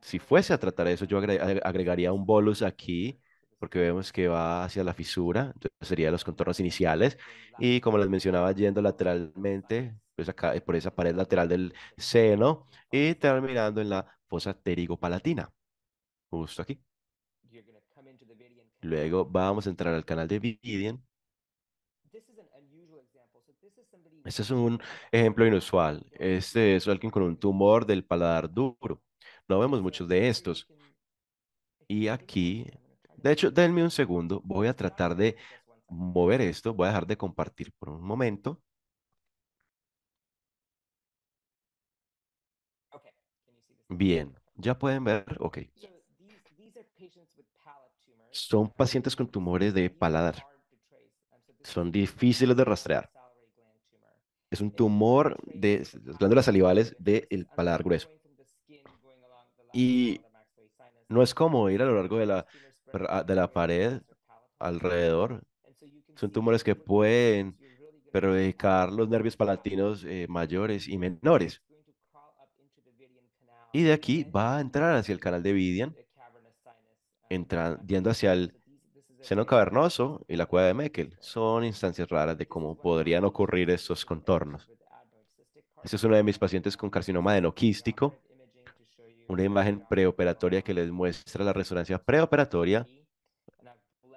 Si fuese a tratar eso, yo agregaría un bolus aquí, porque vemos que va hacia la fisura, entonces serían los contornos iniciales. Y como les mencionaba, yendo lateralmente, pues acá, por esa pared lateral del seno y terminando en la fosa pterigopalatina, justo aquí. Luego vamos a entrar al canal de Vidian. Este es un ejemplo inusual. Este es alguien con un tumor del paladar duro. No vemos muchos de estos. Y aquí, de hecho, denme un segundo. Voy a tratar de mover esto. Voy a dejar de compartir por un momento. Bien, ya pueden ver. Ok. Son pacientes con tumores de paladar. Son difíciles de rastrear. Es un tumor de las glándulas salivales del paladar grueso. Y no es como ir a lo largo de de la pared alrededor. Son tumores que pueden perjudicar los nervios palatinos mayores y menores. Y de aquí va a entrar hacia el canal de Vidian, yendo hacia el seno cavernoso y la cueva de Meckel. Son instancias raras de cómo podrían ocurrir estos contornos. Este es uno de mis pacientes con carcinoma adenoquístico, una imagen preoperatoria que les muestra la resonancia preoperatoria,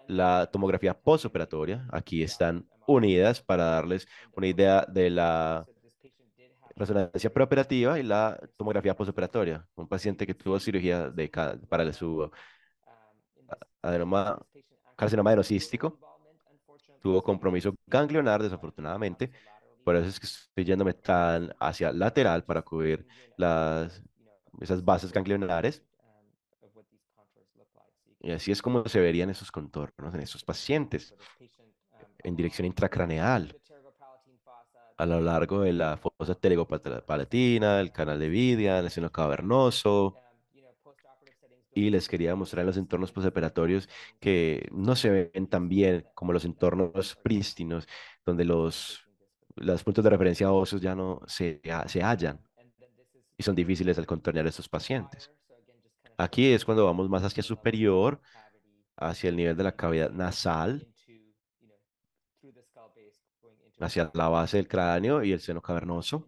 la tomografía postoperatoria. Aquí están unidas para darles una idea de la resonancia preoperativa y la tomografía postoperatoria. Un paciente que tuvo cirugía para su adenoma, carcinoma adenocístico, tuvo compromiso ganglionar, desafortunadamente. Por eso es que estoy yéndome tan hacia lateral para cubrir esas bases ganglionares. Y así es como se verían esos contornos en estos pacientes, en dirección intracraneal, a lo largo de la fosa pterigopalatina, el canal de Vidian, el seno cavernoso. Y les quería mostrar en los entornos postoperatorios que no se ven tan bien como los entornos prístinos, donde los puntos de referencia óseos ya no se hallan y son difíciles al contornear a estos pacientes. Aquí es cuando vamos más hacia superior, hacia el nivel de la cavidad nasal, hacia la base del cráneo y el seno cavernoso.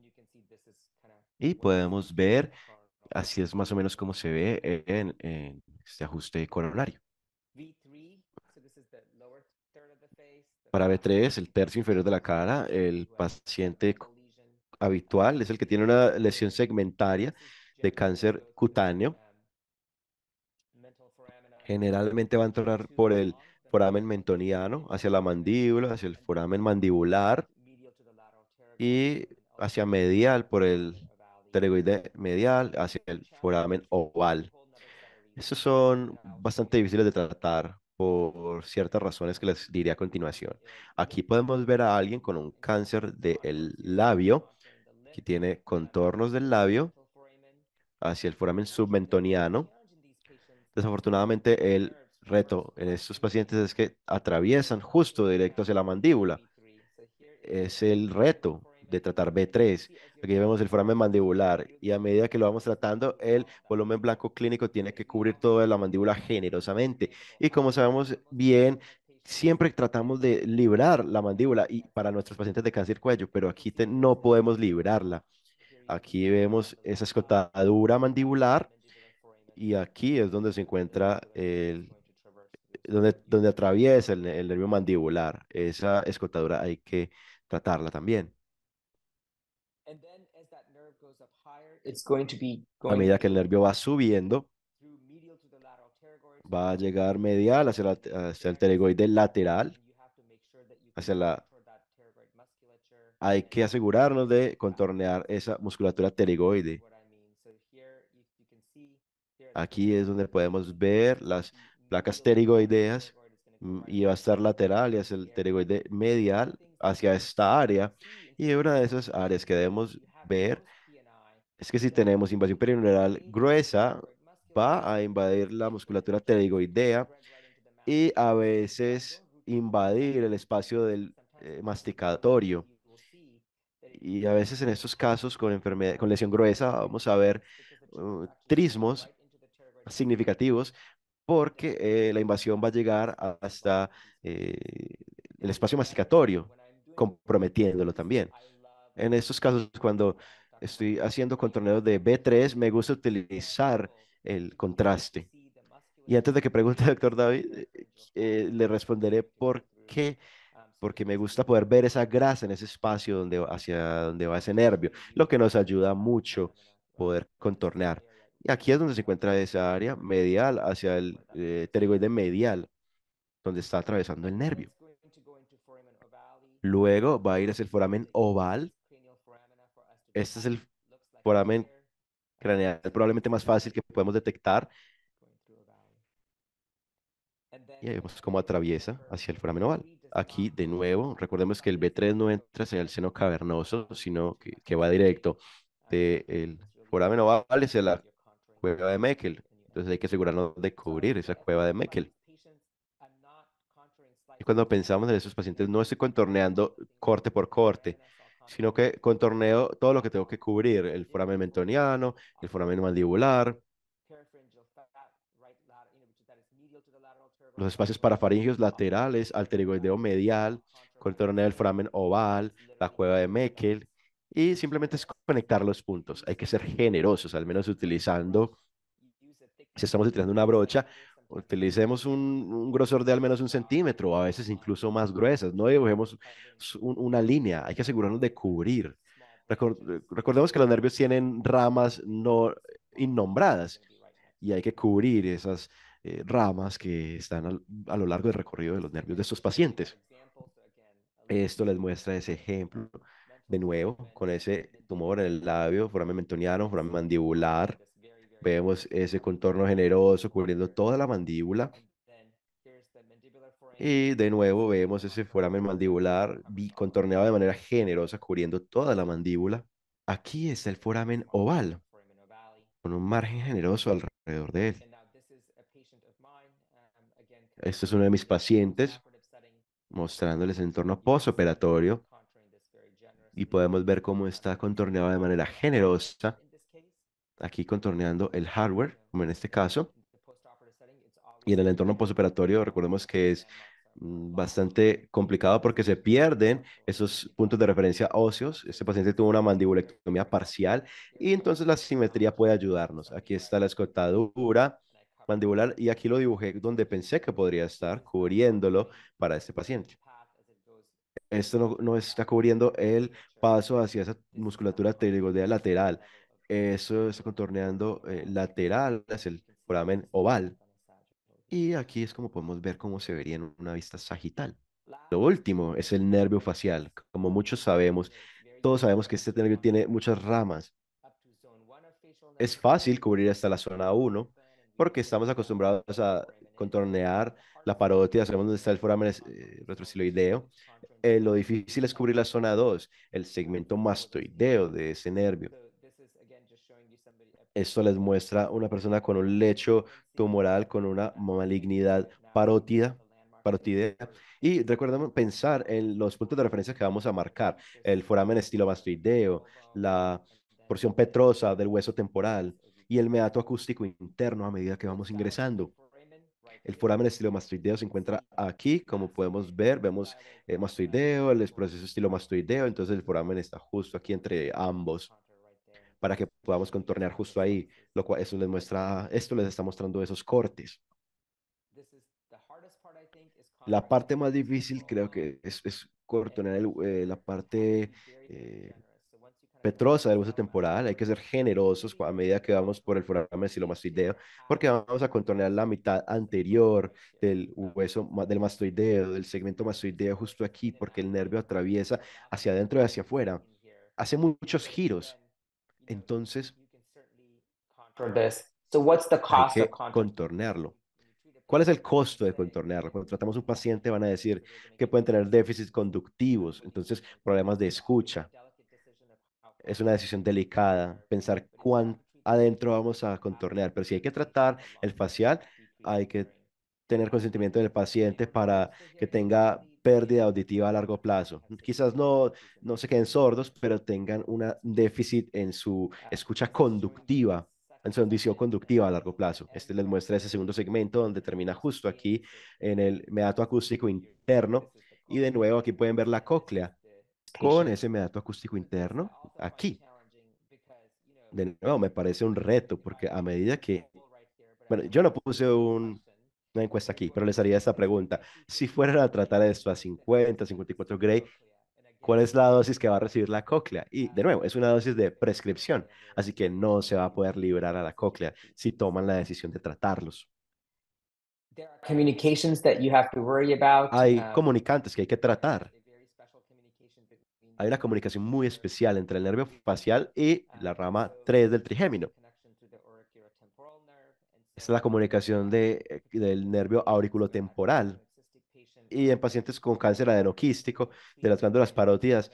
Y podemos ver, así es más o menos como se ve en este ajuste coronario. Para B3, el tercio inferior de la cara, el paciente habitual es el que tiene una lesión segmentaria de cáncer cutáneo. Generalmente va a entrar por el foramen mentoniano hacia la mandíbula, hacia el foramen mandibular y hacia medial por el pterygoide medial, hacia el foramen oval. Estos son bastante difíciles de tratar por ciertas razones que les diré a continuación. Aquí podemos ver a alguien con un cáncer del labio, que tiene contornos del labio hacia el foramen submentoniano. Desafortunadamente, el reto en estos pacientes es que atraviesan justo directo hacia la mandíbula. Es el reto de tratar B3. Aquí vemos el foramen mandibular y a medida que lo vamos tratando, el volumen blanco clínico tiene que cubrir toda la mandíbula generosamente. Y como sabemos bien, siempre tratamos de librar la mandíbula y para nuestros pacientes de cáncer cuello, pero aquí no podemos librarla. Aquí vemos esa escotadura mandibular y aquí es donde se encuentra donde atraviesa el nervio mandibular. Esa escotadura hay que tratarla también. It's going to be A going medida que el nervio va subiendo, through medial to the lateral pterygoid, va a llegar medial hacia el pterygoide lateral, and you have to make sure that you hacia la... contour that pterygoid musculature. Hay que asegurarnos de contornear esa musculatura pterygoide. What I mean. So here you can see here the Aquí es donde podemos the ver las placas medial pterigoideas pterygoid is going to go right y va a estar lateral y hacia el pterygoide medial, hacia esta área. Y una de esas áreas que debemos ver es que si tenemos invasión perineural gruesa, va a invadir la musculatura pterigoidea y a veces invadir el espacio del masticatorio. Y a veces en estos casos con enfermedad, con lesión gruesa, vamos a ver trismos significativos porque la invasión va a llegar hasta eh, el espacio masticatorio, comprometiéndolo también. En estos casos, cuando estoy haciendo contorneos de B3, me gusta utilizar el contraste. Y antes de que pregunte, doctor David, le responderé por qué. Porque me gusta poder ver esa grasa en ese espacio hacia donde va ese nervio, lo que nos ayuda mucho poder contornear. Y aquí es donde se encuentra esa área medial hacia el pterygoide medial, donde está atravesando el nervio. Luego va a ir hacia el foramen oval. Este es el foramen craneal probablemente más fácil que podemos detectar. Y ahí vemos cómo atraviesa hacia el foramen oval. Aquí, de nuevo, recordemos que el B3 no entra hacia el seno cavernoso, sino que va directo del foramen oval hacia la cueva de Meckel. Entonces hay que asegurarnos de cubrir esa cueva de Meckel. Y cuando pensamos en esos pacientes, no estoy contorneando corte por corte, sino que contorneo todo lo que tengo que cubrir, el foramen mentoniano, el foramen mandibular, los espacios parafaringeos laterales, al pterigoideo medial, contorneo del foramen oval, la cueva de Meckel, y simplemente es conectar los puntos. Hay que ser generosos, al menos utilizando, si estamos utilizando una brocha, utilicemos un grosor de al menos 1 centímetro, o a veces incluso más gruesas. No dibujemos una línea, hay que asegurarnos de cubrir. Recordemos que los nervios tienen ramas no innombradas y hay que cubrir esas ramas que están a lo largo del recorrido de los nervios de estos pacientes. Esto les muestra ese ejemplo de nuevo con ese tumor en el labio, foramen mentoniano, foramen mandibular. Vemos ese contorno generoso cubriendo toda la mandíbula. Y de nuevo vemos ese foramen mandibular contorneado de manera generosa cubriendo toda la mandíbula. Aquí está el foramen oval, con un margen generoso alrededor de él. Este es uno de mis pacientes, mostrándoles el entorno postoperatorio y podemos ver cómo está contorneado de manera generosa, aquí contorneando el hardware, como en este caso, y en el entorno postoperatorio recordemos que es bastante complicado porque se pierden esos puntos de referencia óseos. Este paciente tuvo una mandibulectomía parcial y entonces la simetría puede ayudarnos. Aquí está la escotadura mandibular y aquí lo dibujé donde pensé que podría estar cubriéndolo para este paciente. Esto no está cubriendo el paso hacia esa musculatura pterigoidea lateral. Eso está contorneando lateral hacia el foramen oval. Y aquí es como podemos ver cómo se vería en una vista sagital. Lo último es el nervio facial. Como muchos sabemos, todos sabemos que este nervio tiene muchas ramas. Es fácil cubrir hasta la zona uno porque estamos acostumbrados a contornear la parótida, sabemos dónde está el foramen retrocilioideo. Lo difícil es cubrir la zona 2, el segmento mastoideo de ese nervio. Esto les muestra una persona con un lecho tumoral, con una malignidad parotidea. Y recuerden pensar en los puntos de referencia que vamos a marcar: el foramen estilomastoideo, la porción petrosa del hueso temporal y el meato acústico interno a medida que vamos ingresando. El foramen estilomastoideo se encuentra aquí, como podemos ver, vemos mastoideo, el proceso estilomastoideo, entonces el foramen está justo aquí entre ambos para que podamos contornear justo ahí, lo cual eso les muestra, esto les está mostrando esos cortes. La parte más difícil creo que es contornear la parte eh, petrosa del hueso temporal. Hay que ser generosos a medida que vamos por el foramen estilomastoideo, porque vamos a contornear la mitad anterior del hueso, del mastoideo, del segmento mastoideo justo aquí, porque el nervio atraviesa hacia adentro y hacia afuera. Hace muchos giros. Entonces, For this. So what's the hay cost of que contour? contornearlo. ¿Cuál es el costo de contornearlo? Cuando tratamos a un paciente van a decir que pueden tener déficits conductivos, entonces problemas de escucha. Es una decisión delicada pensar cuán adentro vamos a contornear, pero si hay que tratar el facial, hay que tener consentimiento del paciente para que tenga pérdida auditiva a largo plazo. Quizás no se queden sordos, pero tengan un déficit en su escucha conductiva, en su audición conductiva a largo plazo. Este les muestra ese segundo segmento donde termina justo aquí en el meato acústico interno. Y de nuevo aquí pueden ver la cóclea con Patient. ese meato acústico interno aquí. De nuevo, me parece un reto porque a medida que, bueno, yo no puse una encuesta aquí, pero les haría esta pregunta. Si fueran a tratar esto a 50, 54 Gray, ¿cuál es la dosis que va a recibir la cóclea? Y de nuevo, es una dosis de prescripción, así que no se va a poder librar a la cóclea si toman la decisión de tratarlos. There are communications that you have to worry about. Hay comunicantes que hay que tratar. Hay una comunicación muy especial entre el nervio facial y la rama 3 del trigémino. Esta es la comunicación del nervio auriculotemporal. Y en pacientes con cáncer adenoquístico de las glándulas parótidas,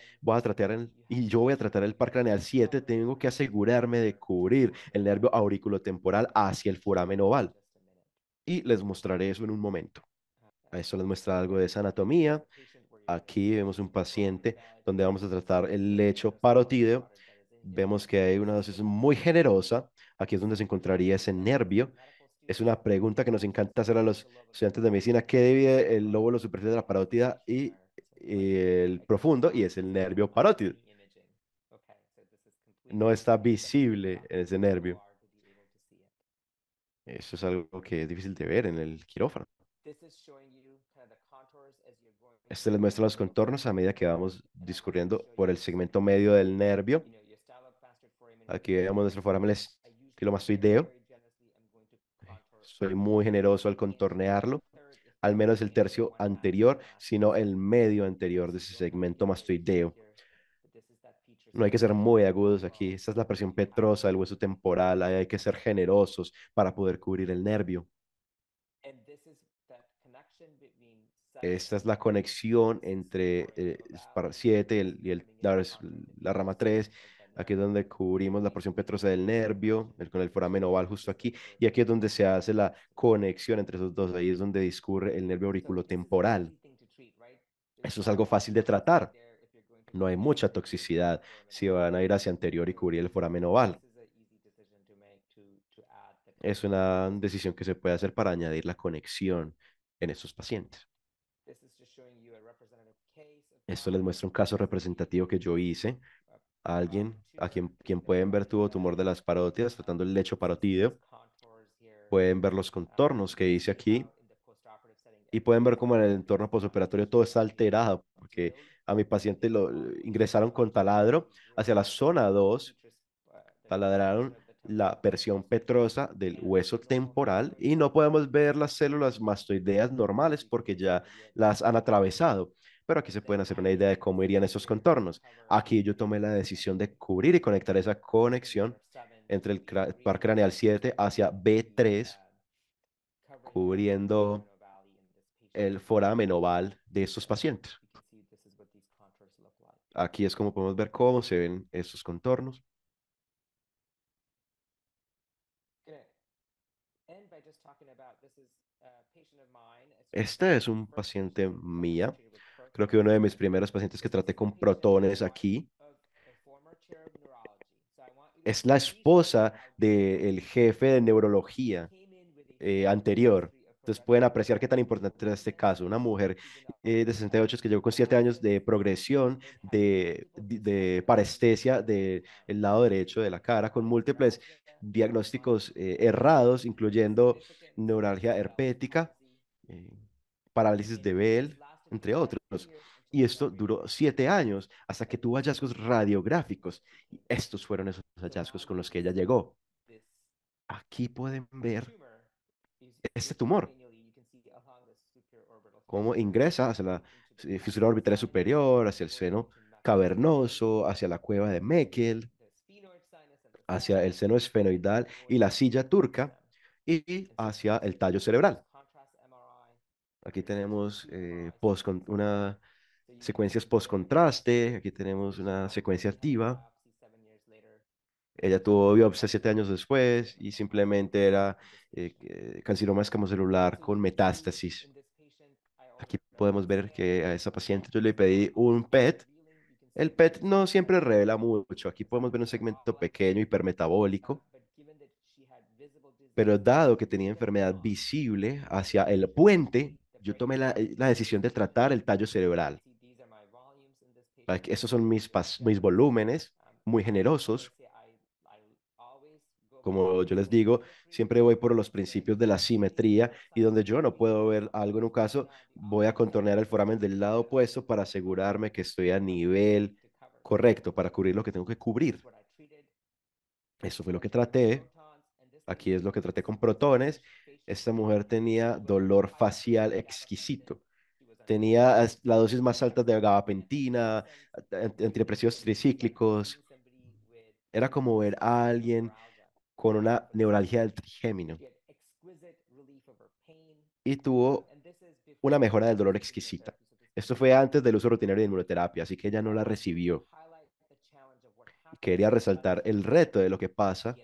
y yo voy a tratar el par craneal 7, tengo que asegurarme de cubrir el nervio auriculotemporal hacia el foramen oval. Y les mostraré eso en un momento. A esto les muestra algo de esa anatomía. Aquí vemos un paciente donde vamos a tratar el lecho parotídeo. Vemos que hay una dosis muy generosa. Aquí es donde se encontraría ese nervio. Es una pregunta que nos encanta hacer a los estudiantes de medicina: ¿qué divide el lóbulo superficial de la parótida y el profundo? Y es el nervio parótido. No está visible en ese nervio. Eso es algo que es difícil de ver en el quirófano. Este les muestra los contornos a medida que vamos discurriendo por el segmento medio del nervio. Aquí vemos nuestro foramen esquilomastoideo. Soy muy generoso al contornearlo, al menos el tercio anterior, sino el medio anterior de ese segmento mastoideo. No hay que ser muy agudos aquí. Esta es la presión petrosa del hueso temporal. Ahí hay que ser generosos para poder cubrir el nervio. Esta es la conexión entre para 7 la rama 3. Aquí es donde cubrimos la porción petrosa del nervio, con el foramen oval justo aquí. Y aquí es donde se hace la conexión entre esos dos. Ahí es donde discurre el nervio auriculotemporal. Eso es algo fácil de tratar. No hay mucha toxicidad si van a ir hacia anterior y cubrir el foramen oval. Es una decisión que se puede hacer para añadir la conexión en estos pacientes. Esto les muestra un caso representativo que yo hice a alguien quien pueden ver tuvo tumor de las parótidas, tratando el lecho parotídeo. Pueden ver los contornos que hice aquí y pueden ver cómo en el entorno posoperatorio todo está alterado, porque a mi paciente lo ingresaron con taladro hacia la zona 2, taladraron la versión petrosa del hueso temporal y no podemos ver las células mastoideas normales porque ya las han atravesado. Pero aquí se pueden hacer una idea de cómo irían esos contornos. Aquí yo tomé la decisión de cubrir y conectar esa conexión entre el par craneal 7 hacia B3, cubriendo el foramen oval de estos pacientes. Aquí es como podemos ver cómo se ven estos contornos. Este es un paciente mía. Creo que uno de mis primeros pacientes que traté con protones aquí. Es la esposa del jefe de neurología anterior. Entonces pueden apreciar qué tan importante era este caso. Una mujer de 68 que llegó con 7 años de progresión de parestesia del lado derecho de la cara, con múltiples diagnósticos errados, incluyendo neuralgia herpética, eh, parálisis de Bell, entre otros. Y esto duró 7 años hasta que tuvo hallazgos radiográficos. Y estos fueron esos hallazgos con los que ella llegó. Aquí pueden ver este tumor, cómo ingresa hacia la fisura orbital superior, hacia el seno cavernoso, hacia la cueva de Meckel, hacia el seno esfenoidal y la silla turca, y hacia el tallo cerebral. Aquí tenemos una secuencias post-contraste, aquí tenemos una secuencia activa. Ella tuvo biopsia 7 años después y simplemente era carcinoma escamocelular con metástasis. Aquí podemos ver que a esa paciente yo le pedí un PET. El PET no siempre revela mucho. Aquí podemos ver un segmento pequeño hipermetabólico, pero dado que tenía enfermedad visible hacia el puente, yo tomé la decisión de tratar el tallo cerebral. Esos son mis volúmenes muy generosos. Como yo les digo, siempre voy por los principios de la simetría y donde yo no puedo ver algo en un caso, voy a contornear el foramen del lado opuesto para asegurarme que estoy a nivel correcto para cubrir lo que tengo que cubrir. Eso fue lo que traté. Aquí es lo que traté con protones. Esta mujer tenía dolor facial exquisito. Tenía la dosis más alta de gabapentina, antidepresivos tricíclicos. Era como ver a alguien con una neuralgia del trigémino y tuvo una mejora del dolor exquisita. Esto fue antes del uso rutinario de inmunoterapia, así que ella no la recibió. Quería resaltar el reto de lo que pasa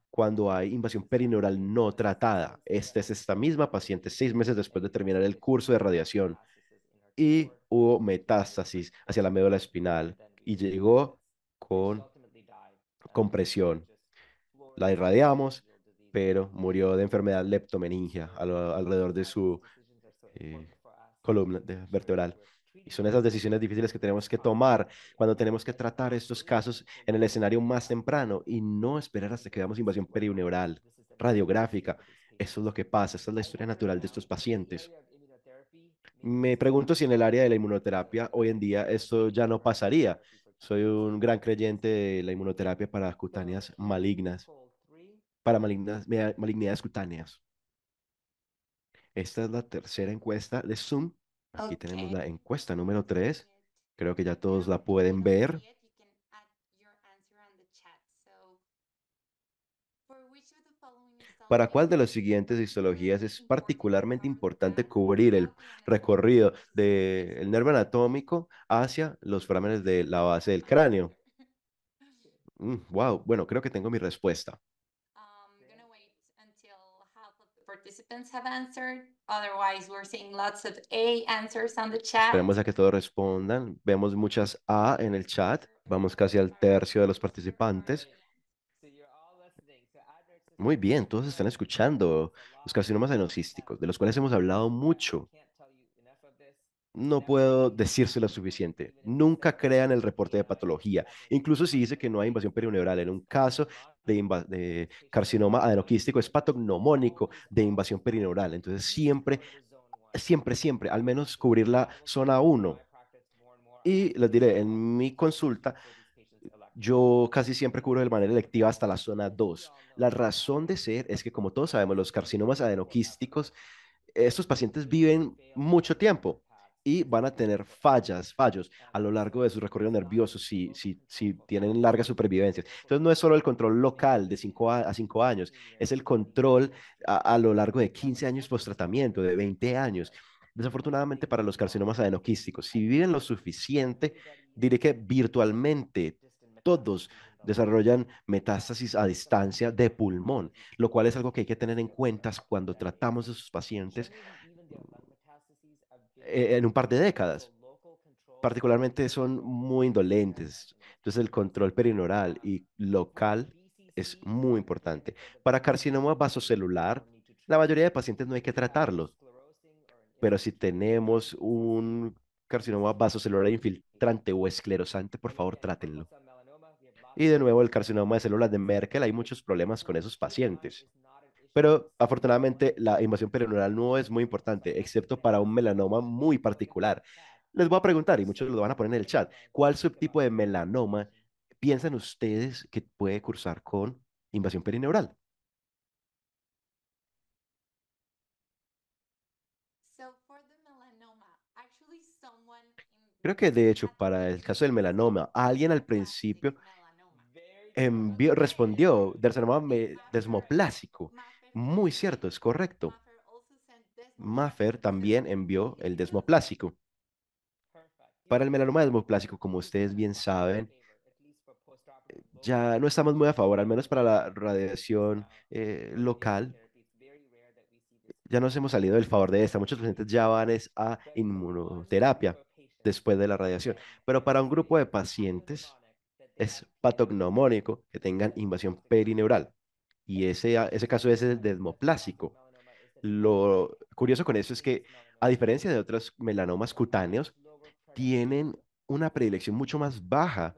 cuando hay invasión perineural no tratada. Esta es esta misma paciente 6 meses después de terminar el curso de radiación y hubo metástasis hacia la médula espinal y llegó con compresión. La irradiamos, pero murió de enfermedad leptomeningia alrededor de su eh, columna vertebral. Y son esas decisiones difíciles que tenemos que tomar cuando tenemos que tratar estos casos en el escenario más temprano y no esperar hasta que veamos invasión perineural, radiográfica. Eso es lo que pasa, esta es la historia natural de estos pacientes. Me pregunto si en el área de la inmunoterapia hoy en día esto ya no pasaría. Soy un gran creyente de la inmunoterapia para cutáneas malignas, para malignidades cutáneas. Esta es la tercera encuesta de Zoom. Aquí tenemos Okay. la encuesta número 3. Creo que ya todos Now, la if you pueden don't ver. see it, you can add your answer on the chat. So, for which of the following ¿Para cuál de histologies las is it siguientes histologías particularly es important to particularmente cover importante that cubrir el abioanatomical recorrido surface? del nervio anatómico hacia los forámenes de la base del I'm not cráneo? sure. Wow, bueno, creo que tengo mi respuesta. I'm gonna wait until half of the participants have answered. Otherwise, we're seeing lots of A answers on the chat. Esperemos a que todos respondan. Vemos muchas A en el chat. Vamos casi al tercio de los participantes. Muy bien, todos están escuchando los carcinomas adenocísticos, de los cuales hemos hablado mucho. No puedo decírselo suficiente. Nunca crean el reporte de patología, incluso si dice que no hay invasión perineural. En un caso de carcinoma adenoquístico es patognomónico de invasión perineural. Entonces siempre, siempre, siempre, al menos cubrir la zona 1. Y les diré, en mi consulta Yo casi siempre cubro de manera electiva hasta la zona 2. La razón de ser es que, como todos sabemos, los carcinomas adenoquísticos, estos pacientes viven mucho tiempo y van a tener fallos a lo largo de su recorrido nervioso si tienen largas supervivencias. Entonces, no es solo el control local de 5 años, es el control a lo largo de 15 años post-tratamiento, de 20 años. Desafortunadamente para los carcinomas adenoquísticos, si viven lo suficiente, diré que virtualmente todos desarrollan metástasis a distancia de pulmón, lo cual es algo que hay que tener en cuenta cuando tratamos a sus pacientes en un par de décadas. Particularmente son muy indolentes. Entonces el control perineural y local es muy importante. Para carcinoma vasocelular, la mayoría de pacientes no hay que tratarlos, pero si tenemos un carcinoma vasocelular infiltrante o esclerosante, por favor, trátenlo. Y de nuevo, el carcinoma de células de Merkel, hay muchos problemas con esos pacientes. Pero afortunadamente la invasión perineural no es muy importante, excepto para un melanoma muy particular. Les voy a preguntar, y muchos lo van a poner en el chat, ¿cuál subtipo de melanoma piensan ustedes que puede cursar con invasión perineural? So for the melanoma, actually someone in Creo que de hecho para el caso del melanoma, alguien al principio melanoma. respondió desmoplásico. Muy cierto, es correcto. Maffer also sent desmoplastic. Maffer también envió el desmoplásico. Para el melanoma desmoplásico, como ustedes bien saben, ya no estamos muy a favor, al menos para la radiación local, ya nos hemos salido del favor de esta. Muchos pacientes ya van a inmunoterapia después de la radiación, pero para un grupo de pacientes es patognomónico que tengan invasión perineural y ese caso es el desmoplásico. Lo curioso con eso es que, a diferencia de otros melanomas cutáneos, tienen una predilección mucho más baja,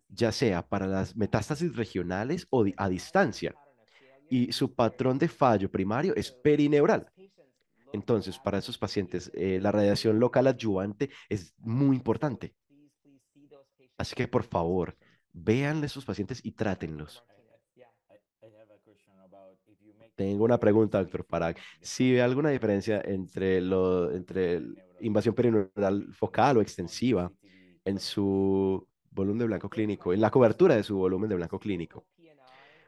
ya sea para las metástasis regionales o a distancia, y su patrón de fallo primario es perineural. Entonces, para esos pacientes, la radiación local adyuvante es muy importante. Así que, por favor, vean a esos pacientes y trátenlos. Tengo una pregunta, doctor Parag. Si ve alguna diferencia entre invasión perineural focal o extensiva en su volumen de blanco clínico, en la cobertura de su volumen de blanco clínico.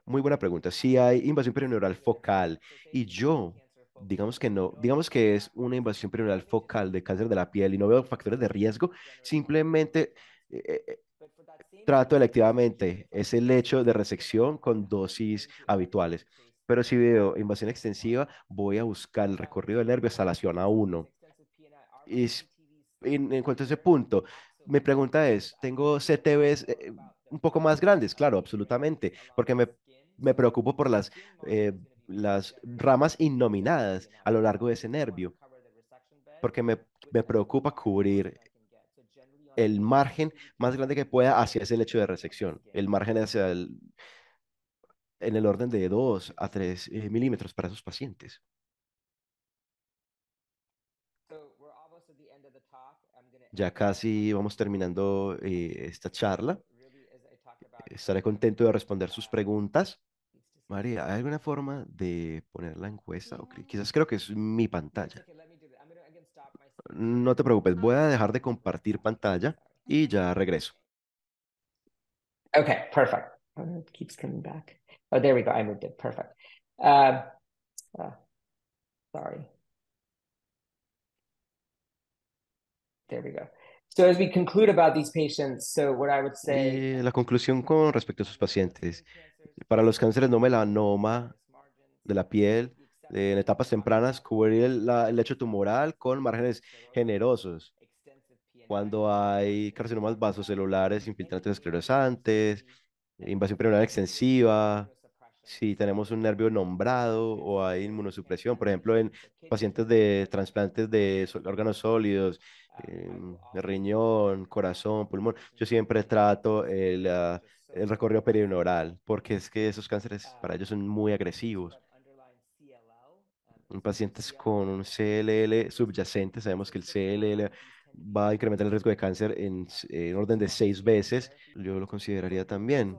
Muy buena pregunta. Si hay invasión perineural focal y yo, digamos que no, digamos que es una invasión perineural focal de cáncer de la piel y no veo factores de riesgo, simplemente eh, eh, trato electivamente ese lecho de resección con dosis habituales. Pero si veo invasión extensiva, voy a buscar el recorrido del nervio hasta la zona 1. Y en cuanto a ese punto, mi pregunta es, ¿tengo CTVs un poco más grandes? Claro, absolutamente, porque me preocupo por las ramas innominadas a lo largo de ese nervio, porque me preocupa cubrir el margen más grande que pueda hacia ese lecho de resección, el margen en el orden de 2 a 3 milímetros para esos pacientes. Ya casi vamos terminando esta charla. Estaré contento de responder sus preguntas. María, ¿hay alguna forma de poner la encuesta? Ok, quizás creo que es mi pantalla. No te preocupes, voy a dejar de compartir pantalla y ya regreso. Okay, perfect. Oh, it keeps coming back. Oh, there we go. I moved it. Perfect. Uh, uh, sorry. There we go. So as we conclude about these patients, so what I would say, Y la conclusión con respecto a sus pacientes. Para los cánceres no melanoma de la piel, en etapas tempranas, cubrir el lecho tumoral con márgenes generosos. Cuando hay carcinomas vasocelulares, infiltrantes esclerosantes, invasión perineal extensiva, si tenemos un nervio nombrado o hay inmunosupresión, por ejemplo, en pacientes de trasplantes de órganos sólidos, de riñón, corazón, pulmón, yo siempre trato el recorrido perineural, porque es que esos cánceres para ellos son muy agresivos. En pacientes con un CLL subyacente, sabemos que el CLL va a incrementar el riesgo de cáncer en orden de 6 veces. Yo lo consideraría también.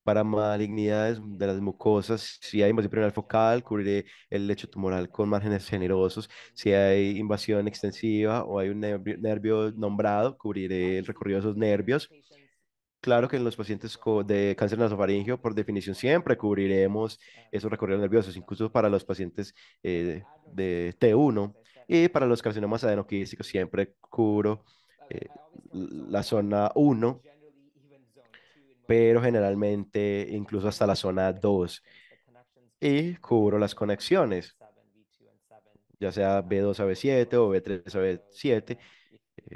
Para malignidades de las mucosas, si hay invasión perineal focal, cubriré el lecho tumoral con márgenes generosos. Si hay invasión extensiva o hay un nervio nombrado, cubriré el recorrido de esos nervios. Claro que en los pacientes de cáncer nasofaringeo, por definición, siempre cubriremos esos recorridos nerviosos, incluso para los pacientes de T1 y para los carcinomas adenoquísticos, siempre cubro eh, la zona 1, pero generalmente incluso hasta la zona 2 y cubro las conexiones, ya sea B2 a B7 o B3 a B7,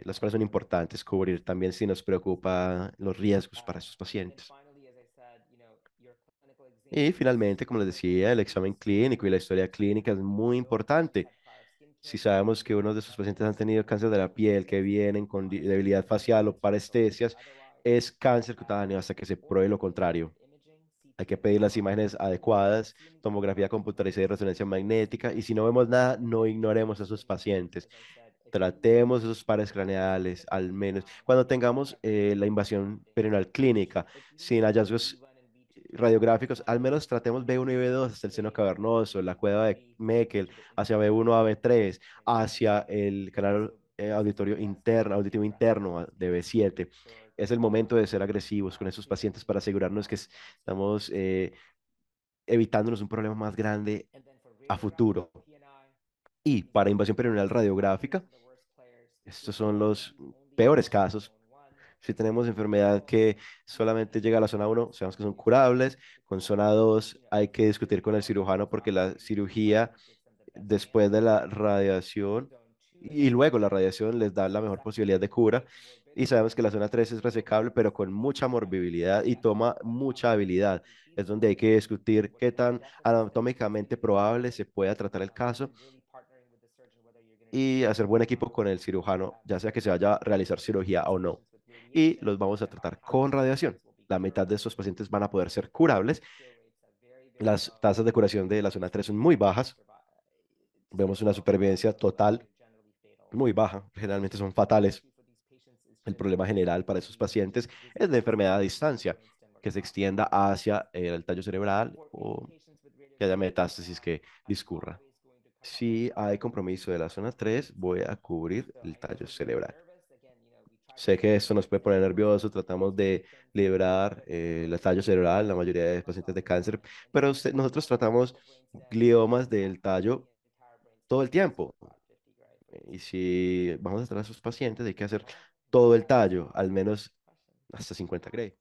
las cuales son importantes cubrir también si nos preocupa los riesgos para estos pacientes. Y finalmente, como les decía, el examen clínico y la historia clínica es muy importante. Si sabemos que uno de sus pacientes han tenido cáncer de la piel, que vienen con debilidad facial o parestesias, es cáncer cutáneo hasta que se pruebe lo contrario. Hay que pedir las imágenes adecuadas, tomografía computarizada y resonancia magnética, y si no vemos nada, no ignoremos a esos pacientes. Tratemos esos pares craneales, al menos. Cuando tengamos la invasión perineal clínica, sin hallazgos radiográficos, al menos tratemos B1 y B2 hasta el seno cavernoso, la cueva de Meckel, hacia B1 a B3, hacia el canal auditivo interno de B7. Es el momento de ser agresivos con esos pacientes para asegurarnos que estamos evitándonos un problema más grande a futuro. Y para invasión perineal radiográfica, estos son los peores casos. Si tenemos enfermedad que solamente llega a la zona 1, sabemos que son curables. Con zona 2 hay que discutir con el cirujano porque la cirugía después de la radiación y luego la radiación les da la mejor posibilidad de cura. Y sabemos que la zona 3 es resecable, pero con mucha morbilidad y toma mucha habilidad. Es donde hay que discutir qué tan anatómicamente probable se pueda tratar el caso y hacer buen equipo con el cirujano, ya sea que se vaya a realizar cirugía o no. Y los vamos a tratar con radiación. La mitad de estos pacientes van a poder ser curables. Las tasas de curación de la zona 3 son muy bajas. Vemos una supervivencia total muy baja. Generalmente son fatales. El problema general para esos pacientes es la enfermedad a distancia, que se extienda hacia el tallo cerebral o que haya metástasis que discurra. Si hay compromiso de la zona 3, voy a cubrir el tallo cerebral. Sé que esto nos puede poner nerviosos, tratamos de liberar el tallo cerebral, la mayoría de pacientes de cáncer, pero nosotros tratamos gliomas del tallo todo el tiempo. Y si vamos a tratar a esos pacientes, hay que hacer todo el tallo, al menos hasta 50 Gray.